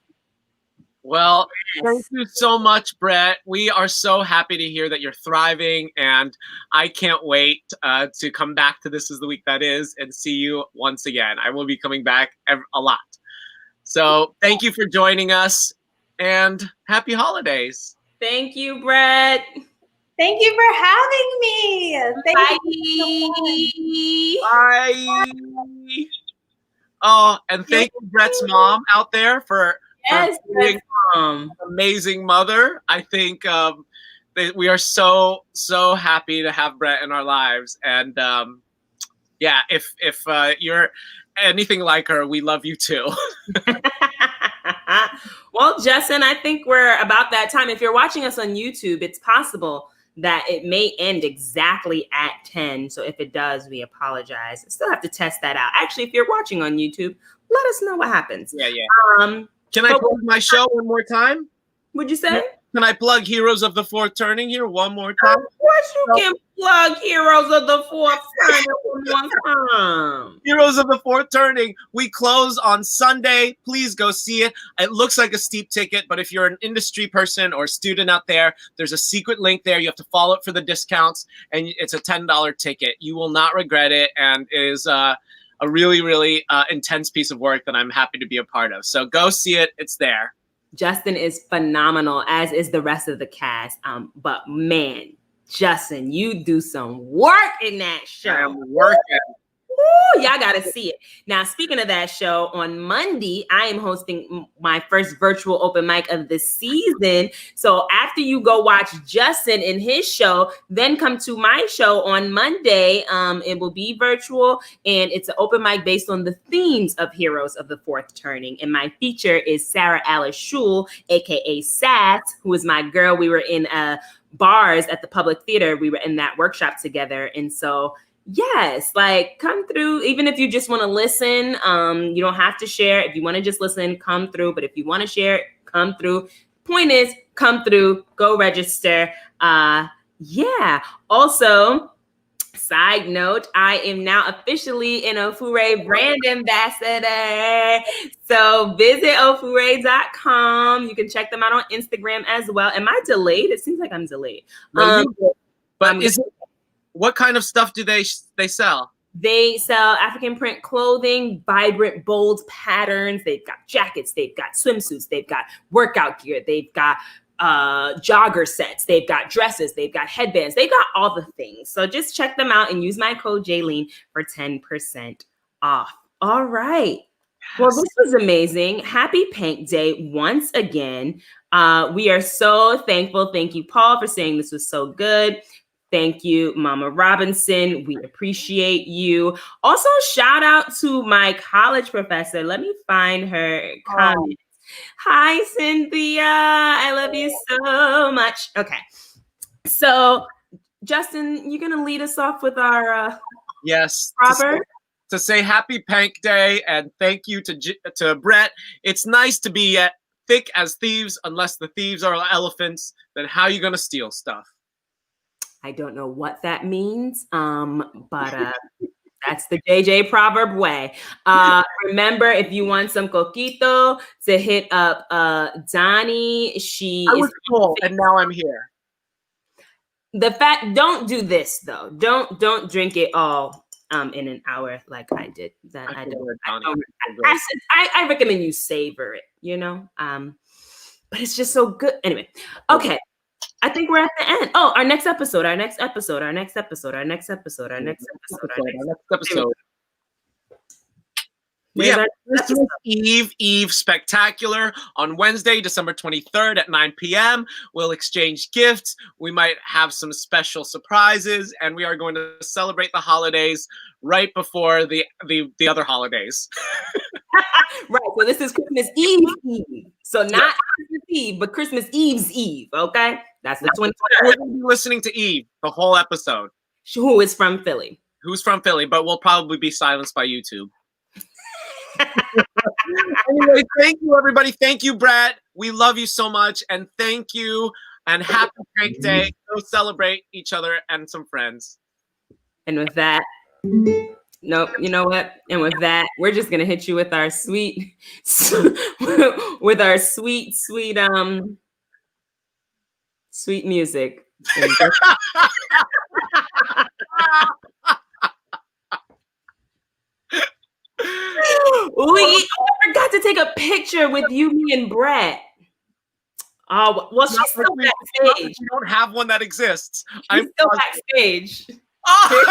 Well, thank you so much, Brett. We are so happy to hear that you're thriving, and I can't wait to come back to This Is the Week That Is and see you once again. I will be coming back a lot. So thank you for joining us, and happy holidays. Thank you, Brett. Thank you for having me. Thank you. Bye. Oh, and thank you, Brett's mom out there for being an amazing mother. I think we are so happy to have Brett in our lives. And yeah, if you're anything like her, we love you too. Well, Justin, I think we're about that time. If you're watching us on YouTube, it's possible that it may end exactly at 10. So if it does, we apologize. I still have to test that out. Actually, if you're watching on YouTube, let us know what happens. Yeah. Can I close my show one more time? What'd you say? Can I plug Heroes of the Fourth Turning here one more time? Of course you can plug Heroes of the Fourth Turning one more time. Heroes of the Fourth Turning. We close on Sunday. Please go see it. It looks like a steep ticket, but if you're an industry person or student out there, there's a secret link there. You have to follow it for the discounts, and it's a $10 ticket. You will not regret it, and it is a really, really intense piece of work that I'm happy to be a part of. So go see it. It's there. Justin is phenomenal, as is the rest of the cast. But man, Justin, you do some work in that show. I'm working. Woo, y'all gotta see it. Now, speaking of that show, on Monday, I am hosting my first virtual open mic of the season. So after you go watch Justin in his show, then come to my show on Monday. It will be virtual, and it's an open mic based on the themes of Heroes of the Fourth Turning. And my feature is Sarah Alice Schul, aka Sass, who is my girl. We were in bars at the Public Theater. We were in that workshop together, and so. Yes, like come through. Even if you just want to listen, you don't have to share. If you want to just listen, come through. But if you want to share, come through. Point is, come through, go register. Yeah. Also, side note, I am now officially an Ofure brand ambassador. So visit ofure.com. You can check them out on Instagram as well. Am I delayed? It seems like I'm delayed. But what kind of stuff do they sell? They sell African print clothing, vibrant, bold patterns. They've got jackets. They've got swimsuits. They've got workout gear. They've got jogger sets. They've got dresses. They've got headbands. They've got all the things. So just check them out and use my code Jaylene for 10% off. All right. Yes. Well, this was amazing. Happy Pank Day once again. We are so thankful. Thank you, Paul, for saying this was so good. Thank you, Mama Robinson. We appreciate you. Also, shout out to my college professor. Let me find her comment. Hi, Cynthia. I love you so much. Okay. So, Justin, you're going to lead us off with our yes, proverb? To say happy Pank Day and thank you to Brett. It's nice to be thick as thieves, unless the thieves are elephants. Then how are you going to steal stuff? I don't know what that means, but that's the JJ proverb way. Remember, if you want some Coquito, to hit up Donnie. I was full, and now I'm here. Don't do this though. Don't drink it all in an hour like I did. I recommend you savor it. You know, but it's just so good. Anyway, okay. I think we're at the end. Oh, our next episode. We have Christmas Eve Spectacular on Wednesday, December 23rd at 9 p.m. We'll exchange gifts. We might have some special surprises, and we are going to celebrate the holidays right before the other holidays. Right. So this is Christmas Eve. So not Christmas Eve, but Christmas Eve's Eve. Okay. That's the 23rd. We're going to be listening to Eve the whole episode. Who is from Philly? Who's from Philly, but we'll probably be silenced by YouTube. Anyway, thank you, everybody. Thank you, Brett. We love you so much. And thank you. And happy Pank Day. Go celebrate each other and some friends. And with that, nope, you know what? And with that, we're just going to hit you with our sweet music. I forgot to take a picture with you, me, and Brett. Oh, well, she's still backstage. You don't have one that exists. I'm still backstage. Oh,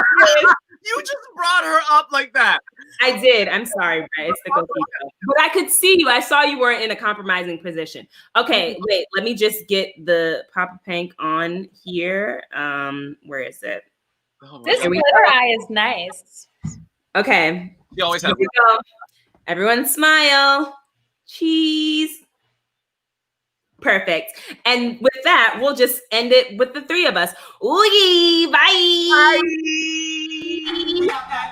you just brought her up like that. I did. I'm sorry, Brett. It's the Coquito. But I could see you. I saw you were in a compromising position. Okay, wait. Let me just get the Poppa Pank on here. Where is it? Oh, this glitter eye is nice. Okay. You always have. Here we go. Everyone smile. Cheese. Perfect. And with that, we'll just end it with the three of us. Oogie, bye. Bye.